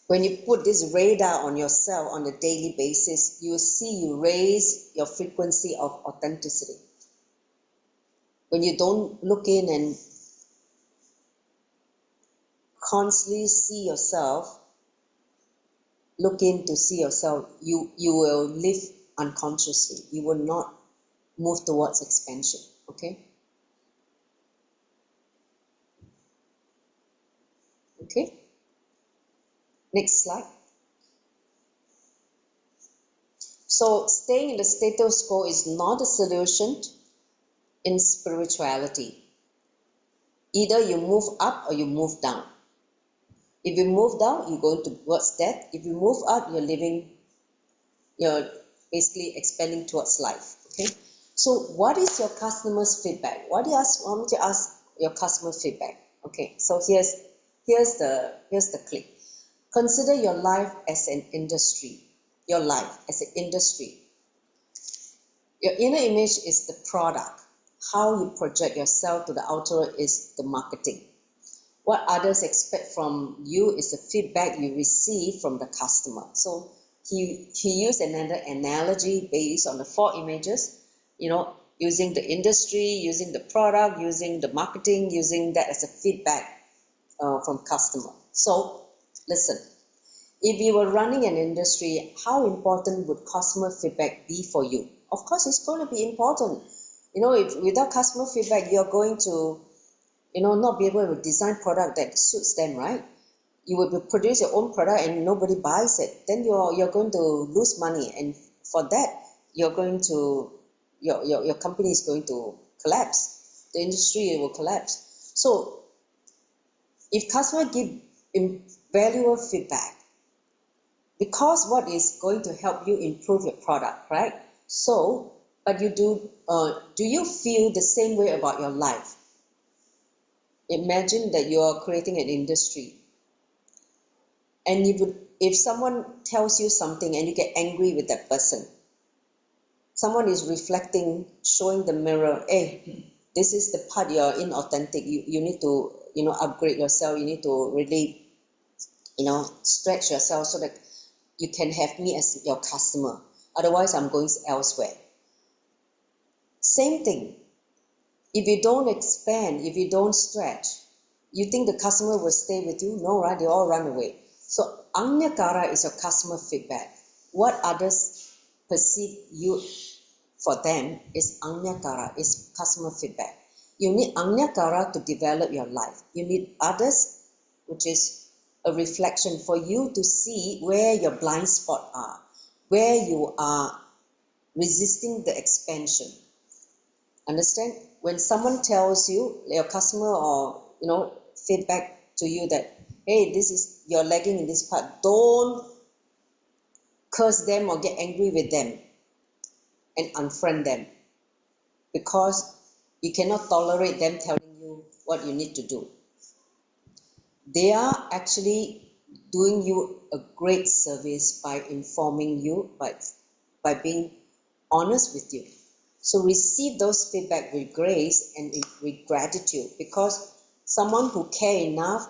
S1: When you put this radar on yourself on a daily basis, you will see you raise your frequency of authenticity. When you don't look in and constantly see yourself, look in to see yourself, you will live unconsciously. You will not move towards expansion. Okay? Okay, next slide. So staying in the status quo is not a solution in spirituality. Either you move up or you move down. If you move down, you're going towards death. If you move up, you're basically expanding towards life. Okay. So what is your customer's feedback? Why don't you ask your customer feedback? Okay. So here's the click. Consider your life as an industry. Your life as an industry. Your inner image is the product. How you project yourself to the outer is the marketing. What others expect from you is the feedback you receive from the customer. So he used another analogy based on the 4 images, using the industry, using the product, using the marketing, using that as a feedback from customer. So listen, if you were running an industry, how important would customer feedback be for you? Of course, it's going to be important. If without customer feedback, you're going to not be able to design product that suits them, right? You will produce your own product and nobody buys it. Then you're going to lose money, and for that, you're going to your company is going to collapse. The industry will collapse. So, if customer give valuable feedback, because what is going to help you improve your product, right? So, but do you feel the same way about your life? Imagine that you are creating an industry, and if someone tells you something and you get angry with that person, someone is reflecting, showing the mirror, hey, this is the part you're inauthentic. You need to upgrade yourself. You need to really stretch yourself so that you can have me as your customer. Otherwise, I'm going elsewhere. Same thing. If you don't expand, if you don't stretch, you think the customer will stay with you? No, right? They all run away. So Agnyakara is your customer feedback. What others perceive you for them is Agnyakara, is customer feedback. You need Agnyakara to develop your life. You need others, which is a reflection for you to see where your blind spots are, where you are resisting the expansion. Understand? When someone tells you, your customer or feedback to you that, hey, you're lagging in this part, don't curse them or get angry with them and unfriend them, because you cannot tolerate them telling you what you need to do. They are actually doing you a great service by informing you, by being honest with you. So receive those feedback with grace and with gratitude, because someone who cares enough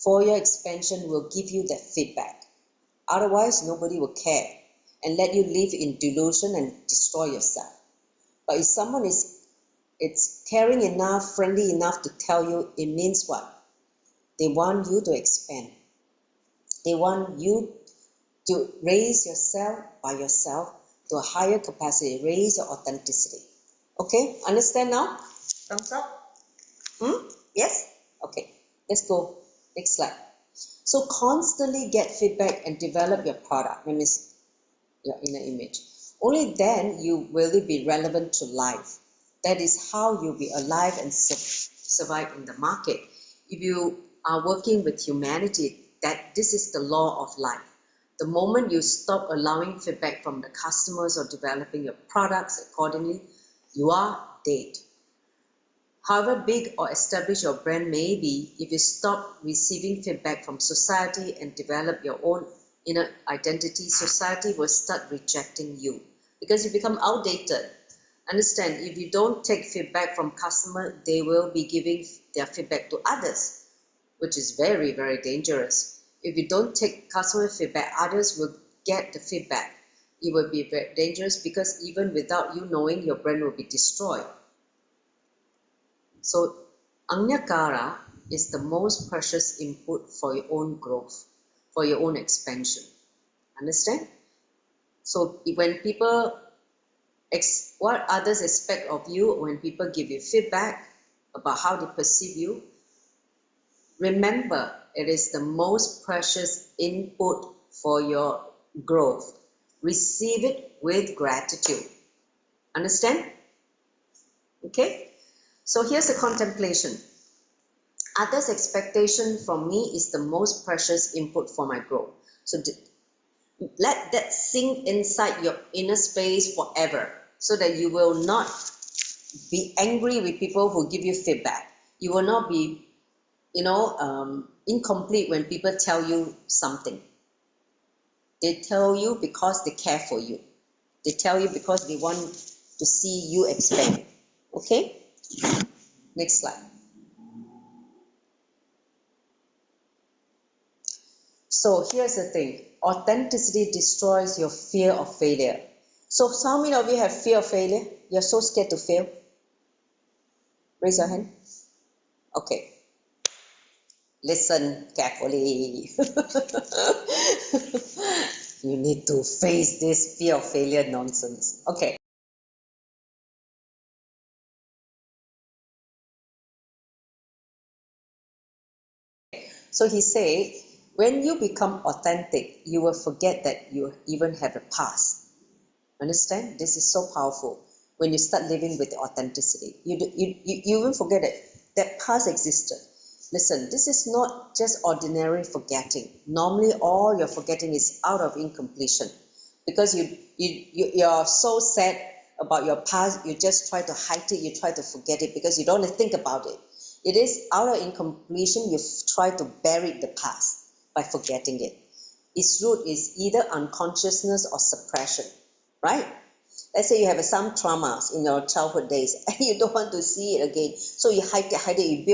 S1: for your expansion will give you that feedback. Otherwise, nobody will care and let you live in delusion and destroy yourself. But if someone is caring enough, friendly enough to tell you, it means what? They want you to expand. They want you to raise yourself by yourself to a higher capacity, raise your authenticity. Okay, understand now? Thumbs up? Yes? Okay, let's go. Next slide. So constantly get feedback and develop your product, that means your inner image. Only then you will be relevant to life. That is how you'll be alive and survive in the market. If you are working with humanity, that this is the law of life. The moment you stop allowing feedback from the customers or developing your products accordingly, you are dead. However big or established your brand may be, if you stop receiving feedback from society and develop your own inner identity, society will start rejecting you because you become outdated. Understand, if you don't take feedback from customers, they will be giving their feedback to others, which is very, very dangerous. If you don't take customer feedback, others will get the feedback. It will be very dangerous because even without you knowing, your brand will be destroyed. So, Agnyakara is the most precious input for your own growth, for your own expansion. Understand? So, when people, what others expect of you, when people give you feedback about how they perceive you, remember It is the most precious input for your growth. Receive it with gratitude. Understand? Okay? So here's the contemplation. Others' expectation from me is the most precious input for my growth. So let that sink inside your inner space forever, so that you will not be angry with people who give you feedback. You will not be, incomplete when people tell you something. They tell you because they care for you. They tell you because they want to see you expand. Okay? Next slide. So here's the thing. Authenticity destroys your fear of failure. So how many of you have fear of failure? You're so scared to fail? Raise your hand. Okay. Listen carefully. You need to face this fear of failure nonsense. Okay. So he said, when you become authentic, you will forget that you even have a past. Understand? This is so powerful. When you start living with authenticity, you even forget that past existed. Listen, this is not just ordinary forgetting. Normally, all your forgetting is out of incompletion, because you're so sad about your past. You just try to hide it. You try to forget it because you don't want to think about it. It is out of incompletion. You try to bury the past by forgetting it. Its root is either unconsciousness or suppression. Right? Let's say you have some traumas in your childhood days and you don't want to see it again. So you hide it,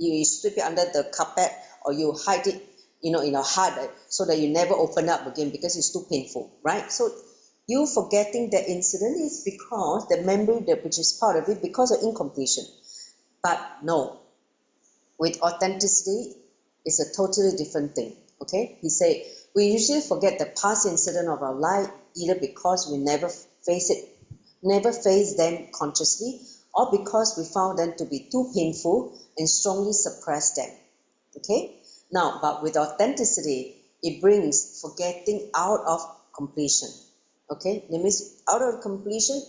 S1: you sweep it under the carpet, or you hide it, in your heart, so that you never open up again because it's too painful, right? So you forgetting the incident is because the memory which is part of it, because of incompletion. But no, with authenticity, it's a totally different thing. Okay? He said, we usually forget the past incident of our life either because we never face them consciously, or because we found them to be too painful and strongly suppress them. Okay? Now, but with authenticity, it brings forgetting out of completion. Okay? That means out of completion,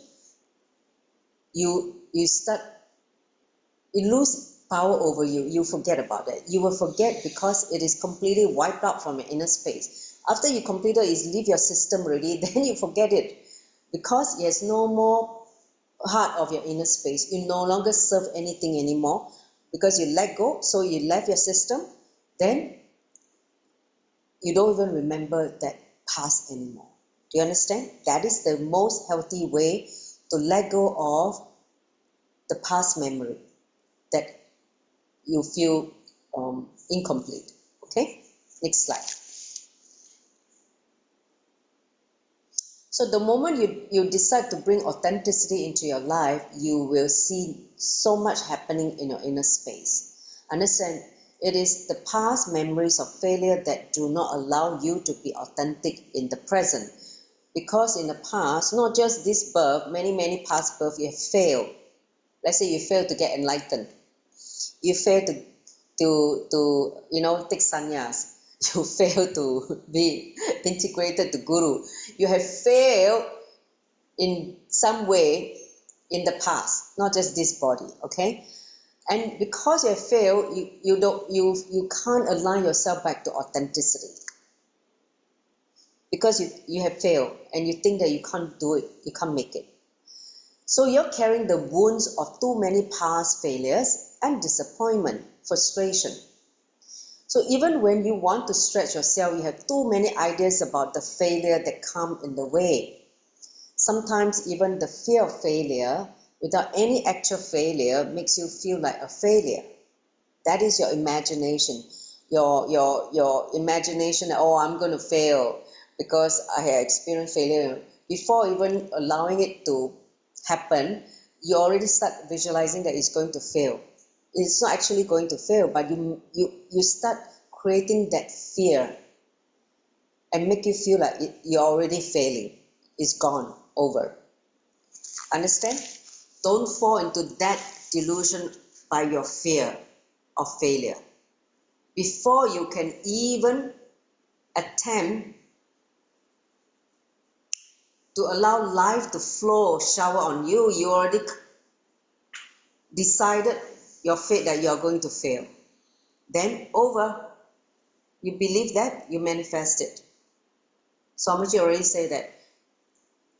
S1: you lose power over you. You forget about it. You will forget because it is completely wiped out from your inner space. After you complete it, is leave your system already, then you forget it, because it has no more part of your inner space. You no longer serve anything anymore because you let go. So you left your system, then you don't even remember that past anymore. Do you understand? That is the most healthy way to let go of the past memory that you feel incomplete. Okay, next slide. So the moment you decide to bring authenticity into your life, you will see so much happening in your inner space. Understand, it is the past memories of failure that do not allow you to be authentic in the present. Because in the past, not just this birth, many past births, you have failed. Let's say you failed to get enlightened. You fail to take sannyas. You fail to be integrated to Guru. You have failed in some way in the past, not just this body. Okay, and because you have failed, you can't align yourself back to authenticity, because you have failed and you think that you can't do it, you can't make it. So you're carrying the wounds of too many past failures and disappointment, frustration. So even when you want to stretch yourself, you have too many ideas about the failure that come in the way. Sometimes even the fear of failure, without any actual failure, makes you feel like a failure. That is your imagination. Your imagination, oh, I'm going to fail because I have experienced failure. Before even allowing it to happen, you already start visualizing that it's going to fail. It's not actually going to fail, but you start creating that fear and make you feel like you're already failing. It's gone, over. Understand? Don't fall into that delusion by your fear of failure. before you can even attempt to allow life to flow, shower on you, you already decided your fate that you are going to fail. Then over, you believe that, you manifest it. Swamiji already said that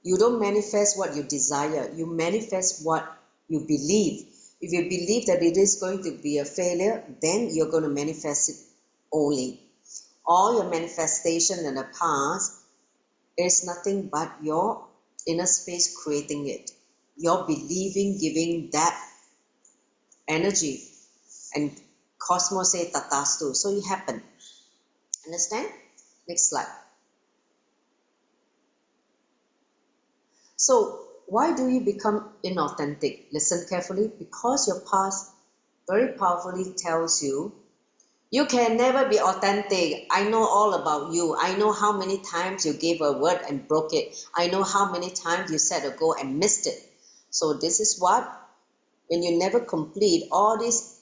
S1: you don't manifest what you desire, you manifest what you believe. If you believe that it is going to be a failure, then you're going to manifest it only. All your manifestation in the past is nothing but your inner space creating it. You're believing, giving that energy, and cosmos say tatastu. So it happened. Understand? Next slide. So why do you become inauthentic? Listen carefully. Because your past very powerfully tells you, you can never be authentic. I know all about you. I know how many times you gave a word and broke it. I know how many times you set a goal and missed it. So this is what, when you never complete, all these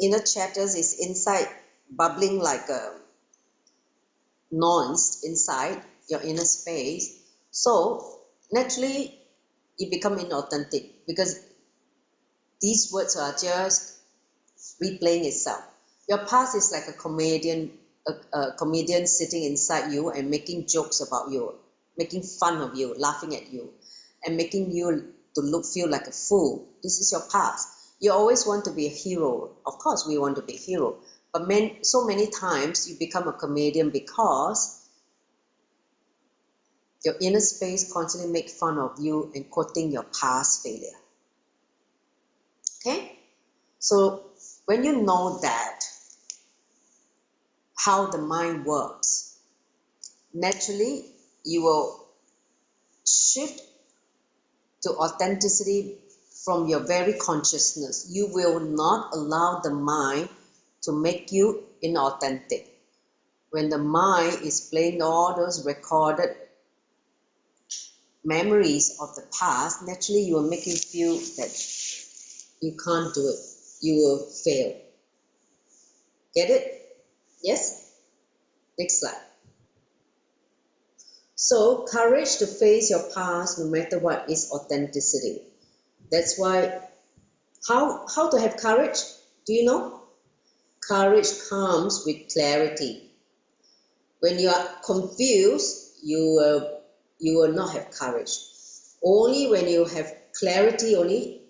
S1: inner chapters is inside, bubbling like a noise inside your inner space. So naturally, you become inauthentic because these words are just replaying itself. Your past is like a comedian sitting inside you and making jokes about you, making fun of you, laughing at you, and making you to feel like a fool. This is your past. You always want to be a hero. Of course, we want to be a hero. But so many times you become a comedian because your inner space constantly make fun of you and quoting your past failure. Okay? So when you know that, how the mind works, naturally you will shift to authenticity from your very consciousness. You will not allow the mind to make you inauthentic. When the mind is playing all those recorded memories of the past, naturally you will make you feel that you can't do it. You will fail. Get it? Yes? Next slide. So, courage to face your past, no matter what, is authenticity. That's why, how to have courage? Do you know? Courage comes with clarity. When you are confused, you will not have courage. Only when you have clarity, only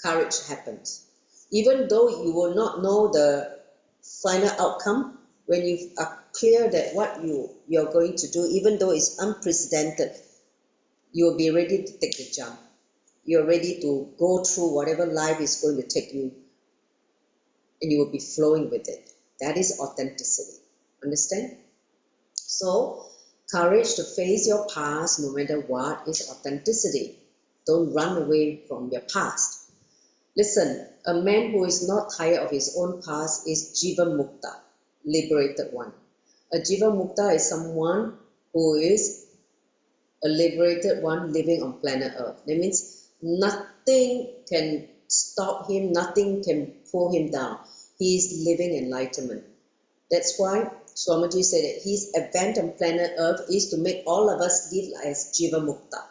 S1: courage happens. Even though you will not know the final outcome, when you are clear that what you're going to do, even though it's unprecedented, you'll be ready to take the jump. You're ready to go through whatever life is going to take you, and you will be flowing with it. That is authenticity. Understand? So, courage to face your past, no matter what, is authenticity. Don't run away from your past. Listen, a man who is not tired of his own past is Jiva Mukta, liberated one. A Jiva Mukta is someone who is a liberated one living on planet Earth. That means nothing can stop him, nothing can pull him down. He is living enlightenment. That's why Swamiji said that his advent on planet Earth is to make all of us live as Jiva Mukta,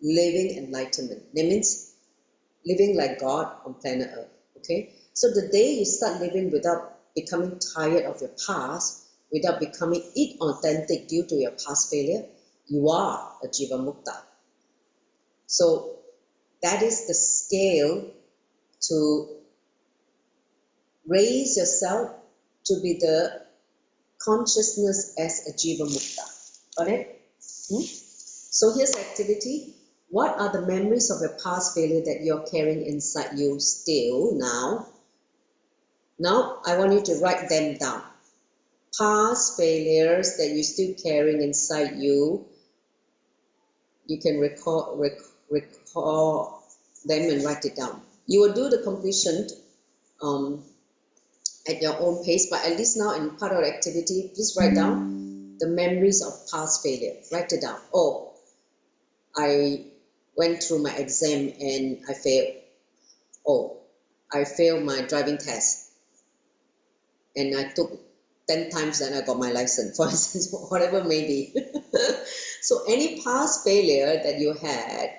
S1: living enlightenment. That means living like God on planet Earth. Okay? So the day you start living without becoming tired of your past, without becoming inauthentic due to your past failure, you are a Jiva Mukta. So that is the scale to raise yourself to be the consciousness as a Jiva Mukta. Got it? So here's the activity. What are the memories of your past failure that you're carrying inside you still now? Now I want you to write them down. Past failures that you're still carrying inside you. You can recall them and write it down. You will do the completion at your own pace, but at least now in part of the activity, please write down the memories of past failure. Write it down. Oh, I went through my exam and I failed. Oh, I failed my driving test. and I took 10 times, then I got my license, for instance, whatever may be. So any past failure that you had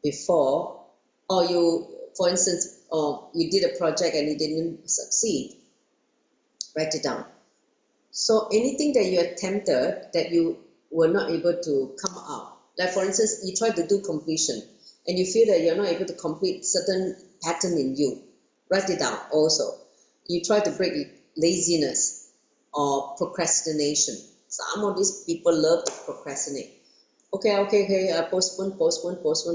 S1: before, or you, for instance, or you did a project and it didn't succeed, write it down. So anything that you attempted that you were not able to come out, like for instance, you try to do completion and you feel that you're not able to complete certain pattern in you, write it down also. You try to break laziness or procrastination. Some of these people love to procrastinate. Okay, postpone,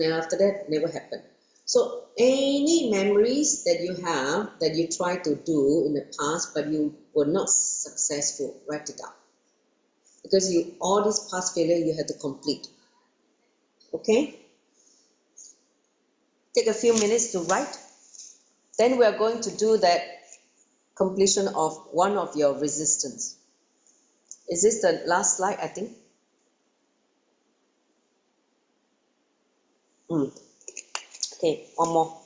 S1: and after that, never happened. So any memories that you have that you tried to do in the past but you were not successful, write it down. Because you all these past failure you had to complete. Okay? Take a few minutes to write. Then we are going to do that completion of one of your resistance. Is this the last slide, I think? Okay, one more.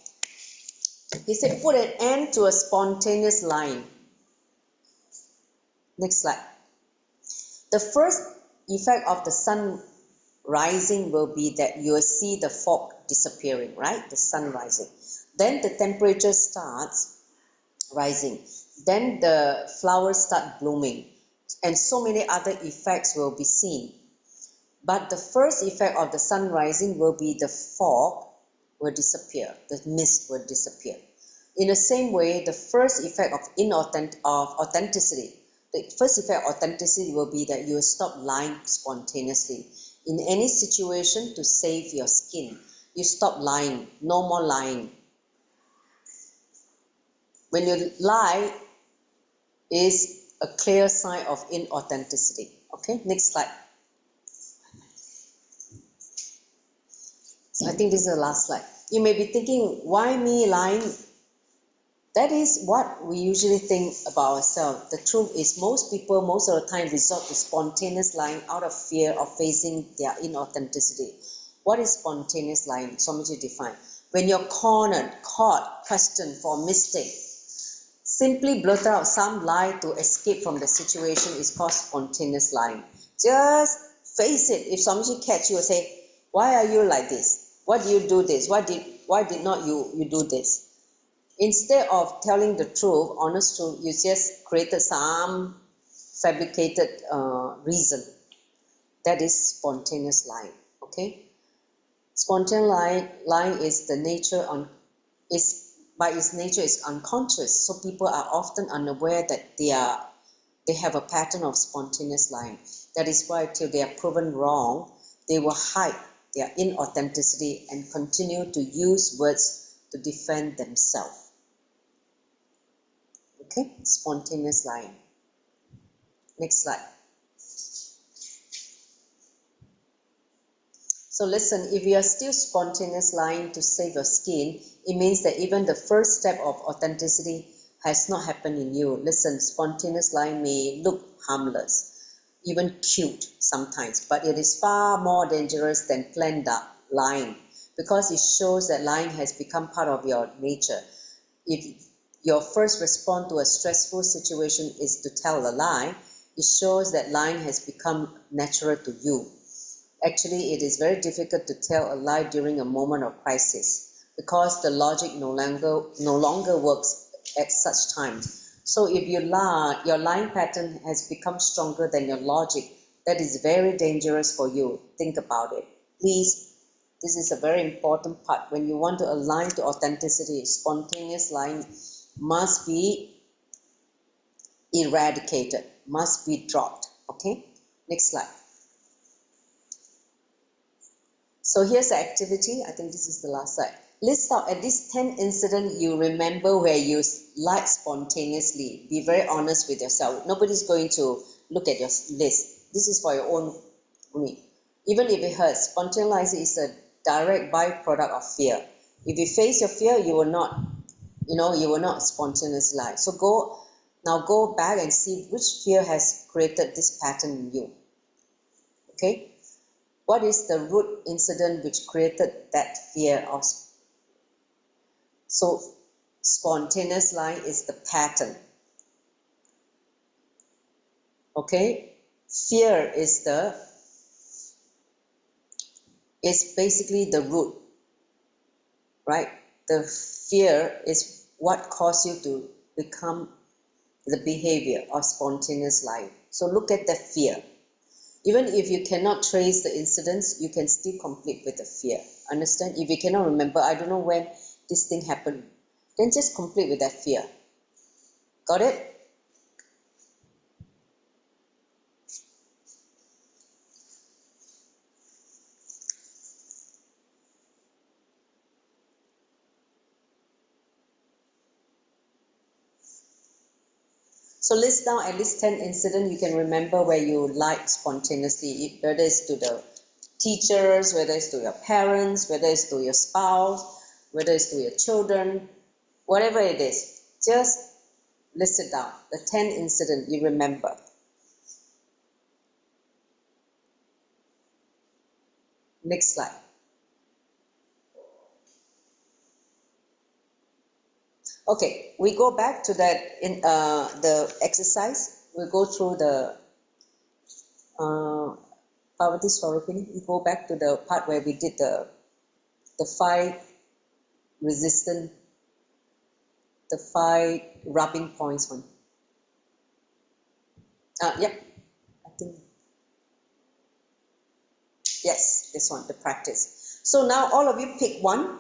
S1: He said, put an end to a spontaneous lying. Next slide. The first effect of the sun rising will be that you will see the fog disappearing, right? The sun rising. Then the temperature starts rising. Then the flowers start blooming. And so many other effects will be seen. But the first effect of the sun rising will be the fog will disappear, the mist will disappear. In the same way, the first effect of authenticity, the first effect of authenticity will be that you will stop lying spontaneously. In any situation to save your skin, you stop lying, no more lying. When you lie, is a clear sign of inauthenticity. Okay, next slide. So I think this is the last slide. You may be thinking, why me lying? That is what we usually think about ourselves. The truth is most people, most of the time, resort to spontaneous lying out of fear of facing their inauthenticity. What is spontaneous lying? Swamiji define. When you're cornered, caught, questioned for a mistake, simply blurt out some lie to escape from the situation is called spontaneous lying. Just face it. If Swamiji catch you, say, why are you like this? Why do you do this? Why did not you do this? Instead of telling the truth, honest truth, you just created some fabricated reason. That is spontaneous lying. Okay, spontaneous lying is the nature by its nature is unconscious. So people are often unaware that they have a pattern of spontaneous lying. That is why till they are proven wrong, they will hide their inauthenticity and continue to use words to defend themselves. Okay, spontaneous lying. Next slide. So listen, if you are still spontaneous lying to save your skin, it means that even the first step of authenticity has not happened in you. Listen, spontaneous lying may look harmless, even cute sometimes, but it is far more dangerous than planned lying because it shows that lying has become part of your nature. If your first response to a stressful situation is to tell a lie, it shows that lying has become natural to you. Actually, it is very difficult to tell a lie during a moment of crisis because the logic no longer works at such times. So if you lie, your lying pattern has become stronger than your logic. That is very dangerous for you. Think about it. Please, this is a very important part. When you want to align to authenticity, spontaneous lying must be eradicated, must be dropped. Okay, next slide. So here's the activity. I think this is the last slide. List out at least 10 incidents you remember where you lied spontaneously. Be very honest with yourself. Nobody's going to look at your list. This is for your own only. Even if it hurts, spontaneous is a direct byproduct of fear. If you face your fear, you will not spontaneously lie. So go back and see which fear has created this pattern in you. Okay? What is the root incident which created that fear of? So spontaneous lying is the pattern. Okay, fear is basically the root, right? The fear is what caused you to become the behavior of spontaneous life. So look at the fear. Even if you cannot trace the incidents, you can still complete with the fear. Understand? If you cannot remember, I don't know when this thing happened, then just complete with that fear. Got it? So list down at least 10 incidents you can remember where you lied spontaneously, whether it's to the teachers, whether it's to your parents, whether it's to your spouse, whether it's to your children, whatever it is. Just list it down, the 10 incidents you remember. Next slide. Okay, we go back to that in the exercise. We go through the Parvati Swarupini. We go back to the part where we did the 5 resistant, the 5 rubbing points one. Yep, I think yes, this one, the practice. So now all of you pick one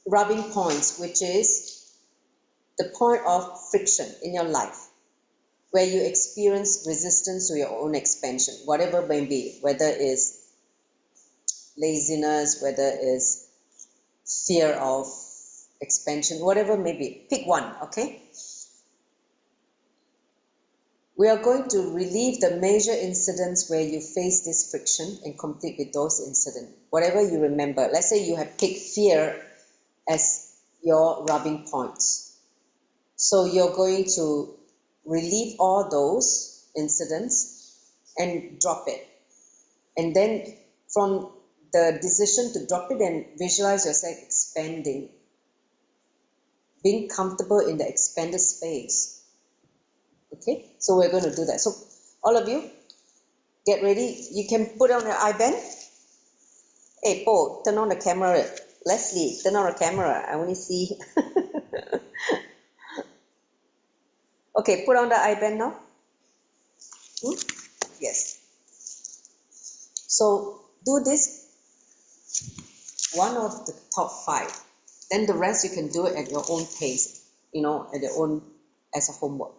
S1: rubbing points, which is the point of friction in your life, where you experience resistance to your own expansion, whatever may be, whether it's laziness, whether it's fear of expansion, whatever may be. Pick one, okay? We are going to relieve the major incidents where you face this friction and complete with those incidents. Whatever you remember. Let's say you have picked fear as your rubbing points. So you're going to relieve all those incidents and drop it. And then from the decision to drop it and visualize yourself expanding, being comfortable in the expanded space. Okay, so we're going to do that. So all of you, get ready. You can put on your eye band. Hey, Paul, turn on the camera. Leslie, turn on the camera. I only see. Okay, put on the eye band now. Yes. So do this, one of the top 5. Then the rest you can do it at your own pace, at your own, as a homework.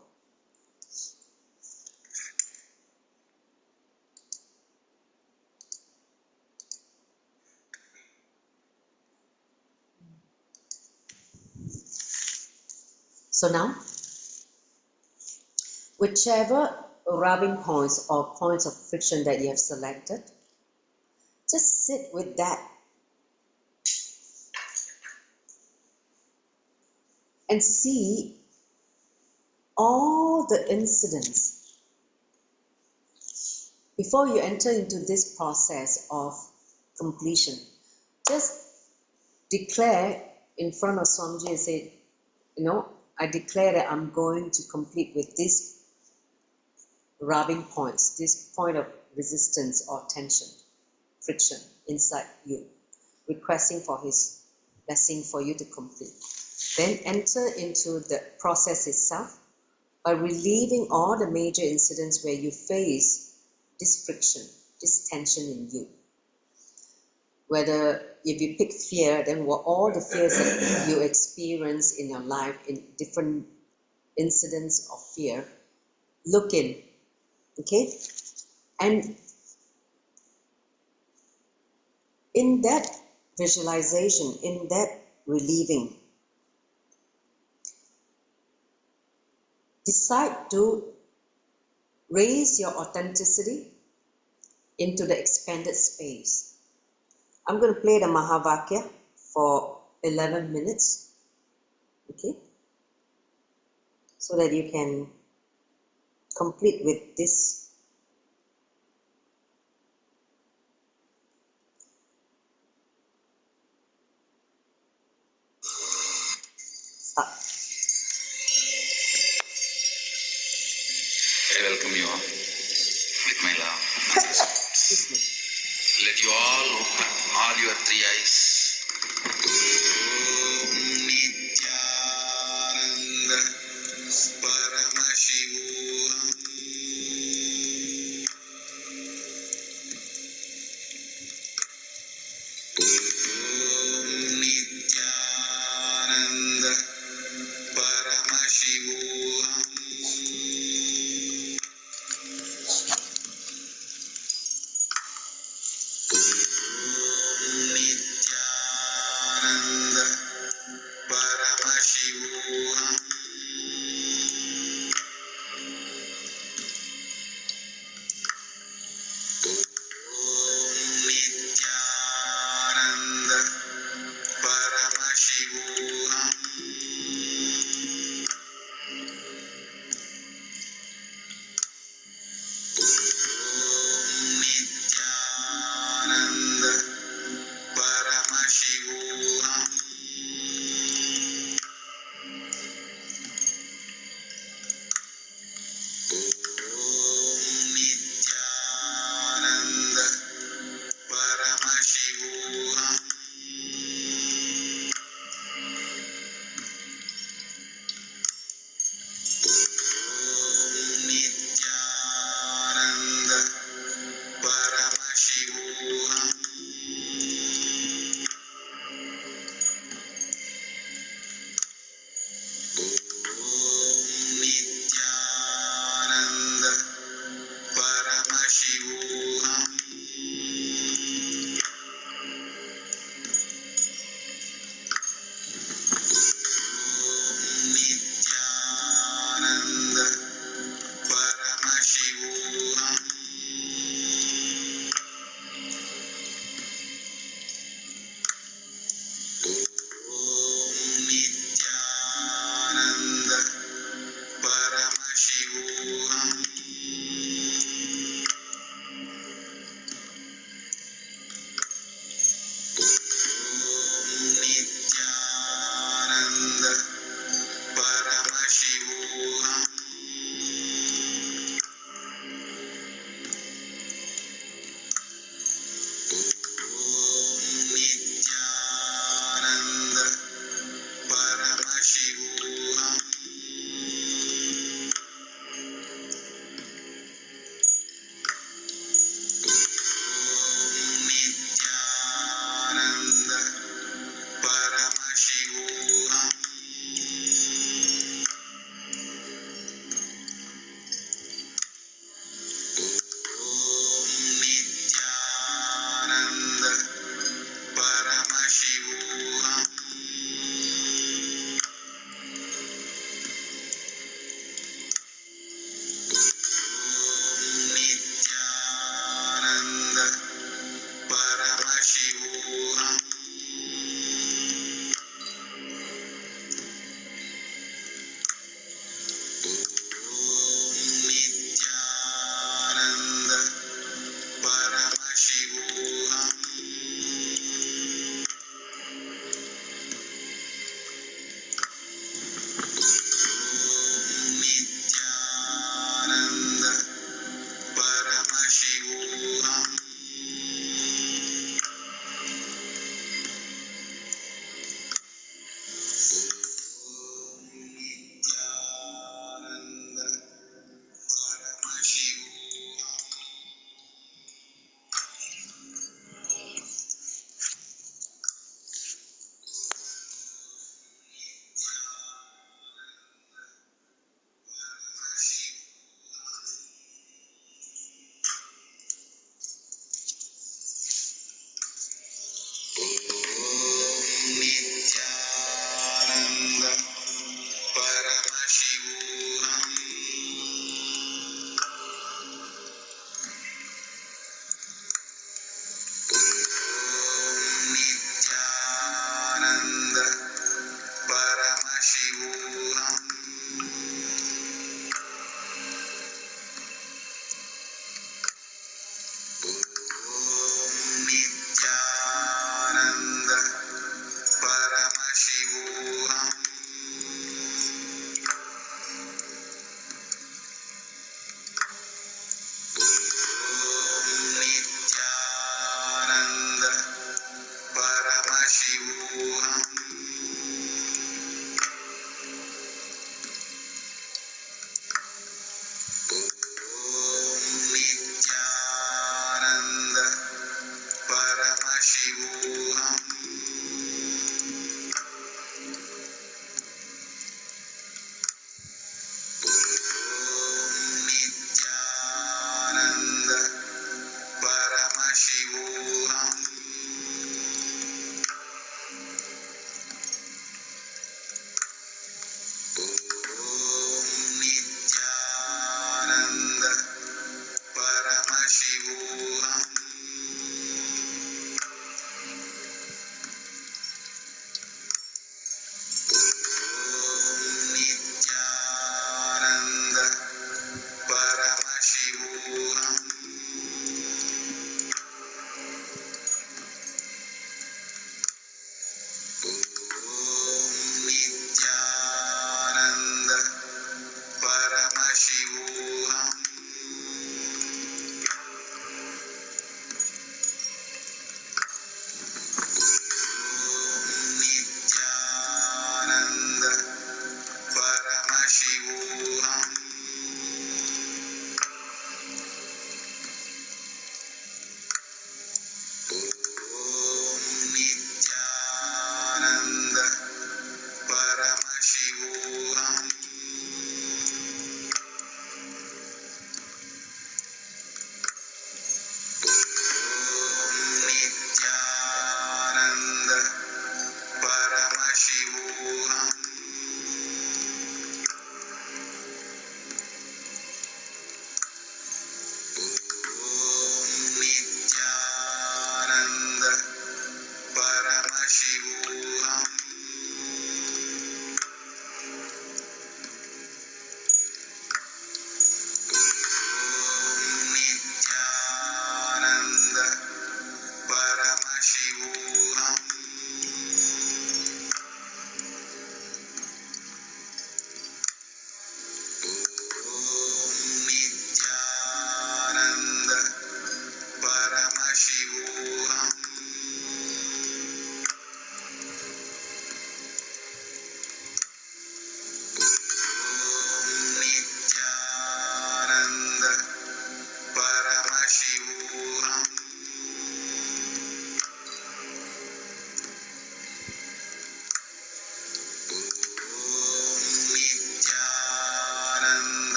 S1: So now, whichever rubbing points or points of friction that you have selected, just sit with that and see all the incidents before you enter into this process of completion. Just declare in front of Swamiji and say, I declare that I'm going to complete with these rubbing points, this point of resistance or tension, friction inside you, requesting for his blessing for you to complete. Then enter into the process itself by relieving all the major incidents where you face this friction, this tension in you. Whether if you pick fear, then what all the fears that you experience in your life, in different incidents of fear, look in, okay? And in that visualization, in that relieving, decide to raise your authenticity into the expanded space. I'm going to play the Mahavakya for 11 minutes, okay? So that you can complete with this. Start.
S3: welcome you all with my love. Let you all open all your three eyes. Om Nityananda Paramashivoham. Om Nityananda Paramashivoham. Om Nityananda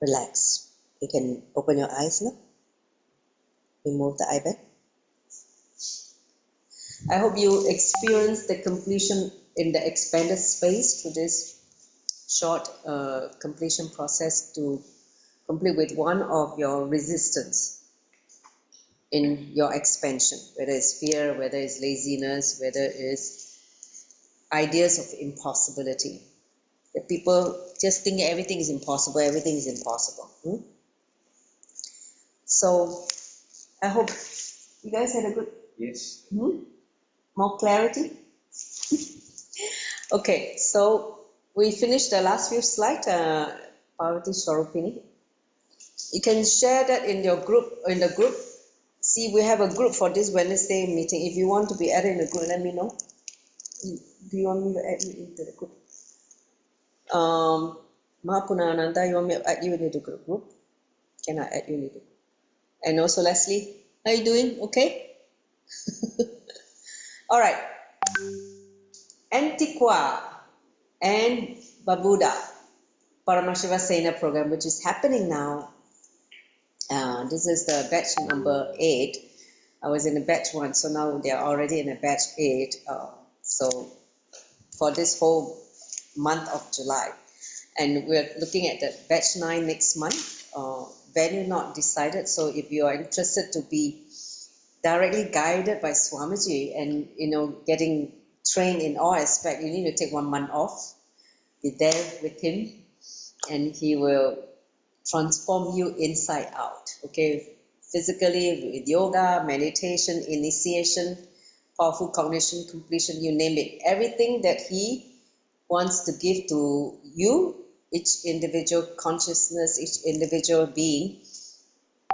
S1: relax. You can open your eyes now. Remove the eye bag. I hope you experience the completion in the expanded space through this short completion process to complete with one of your resistance in your expansion, whether it's fear, whether it's laziness, whether it's ideas of impossibility. The people just think everything is impossible, everything is impossible. So I hope you guys had a good
S2: Yes.
S1: more clarity. Okay, so we finished the last few slides, Parvati Swarupini. You can share that in your group, in the group. See, we have a group for this Wednesday meeting. If you want to be added in the group, let me know. Do you want me to add you into the group? Mahapunananda, you want me to add you into the group? Can I add you into the group? And also Leslie, how you doing? Okay? All right. Antigua and Barbuda Paramashiva Sena program, which is happening now. This is the batch number 8. I was in a batch 1, so now they are already in a batch 8. So for this whole month of July, and we're looking at the batch 9 next month. Venue not decided, so if you are interested to be directly guided by Swamiji and getting trained in all aspects, you need to take 1 month off. Be there with him, and he will transform you inside out. Okay, physically with yoga, meditation, initiation, powerful cognition, completion, you name it. Everything that he wants to give to you, each individual consciousness, each individual being,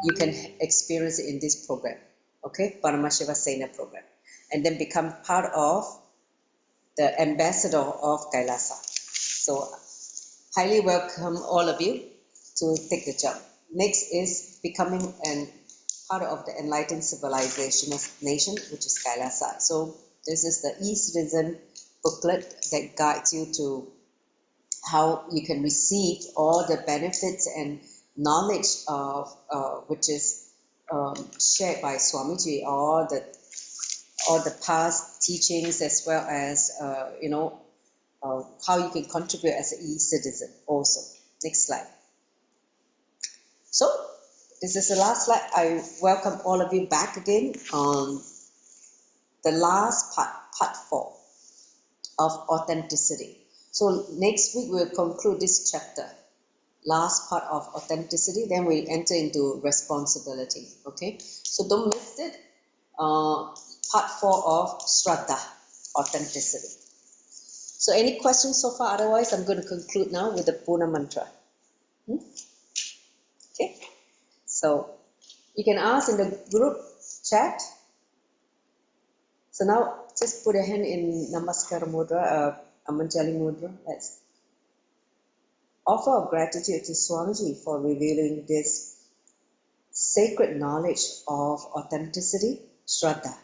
S1: you can experience it in this program. Okay, Paramashiva Sena program, and then become part of the ambassador of Kailasa. So highly welcome all of you to take the jump. Next is becoming an part of the enlightened civilization of nation, which is Kailasa. So this is the e-citizen booklet that guides you to how you can receive all the benefits and knowledge of which is shared by Swamiji, all the past teachings, as well as how you can contribute as an e-citizen also. Next slide. So this is the last slide. I welcome all of you back again on the last part 4 of authenticity. So next week we'll conclude this chapter, last part of authenticity, then we enter into responsibility. Okay, so don't miss it. Part 4 of Shraddha, authenticity. So any questions so far? Otherwise, I'm going to conclude now with the Puna mantra. Okay, so you can ask in the group chat. So now just put your hand in Namaskara Mudra, Amanjali Mudra. Let's offer our gratitude to Swamiji for revealing this sacred knowledge of authenticity, Shraddha,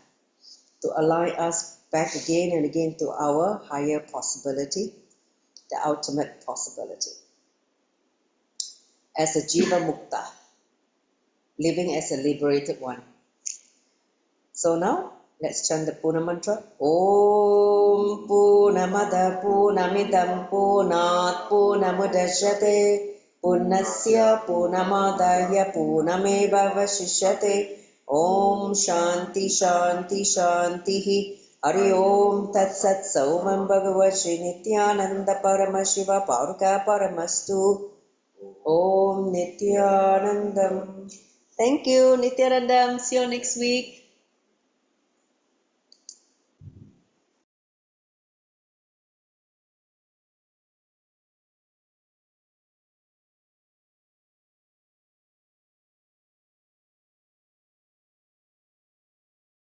S1: to align us back again and again to our higher possibility, the ultimate possibility. As a Jiva Mukta, living as a liberated one. So now, let's chant the Puna mantra. Om Punamada Punamidam Punat Punamudachyate Punasya Punamadaya Punameva Vashishyate. Om Shanti Shanti Shantihi. Hari Om Tat Sat Sauvam Bhagavati Nityananda Paramashiva Paruka Paramastu. Om Nityanandam. Thank you, Nityanandam. See you next week.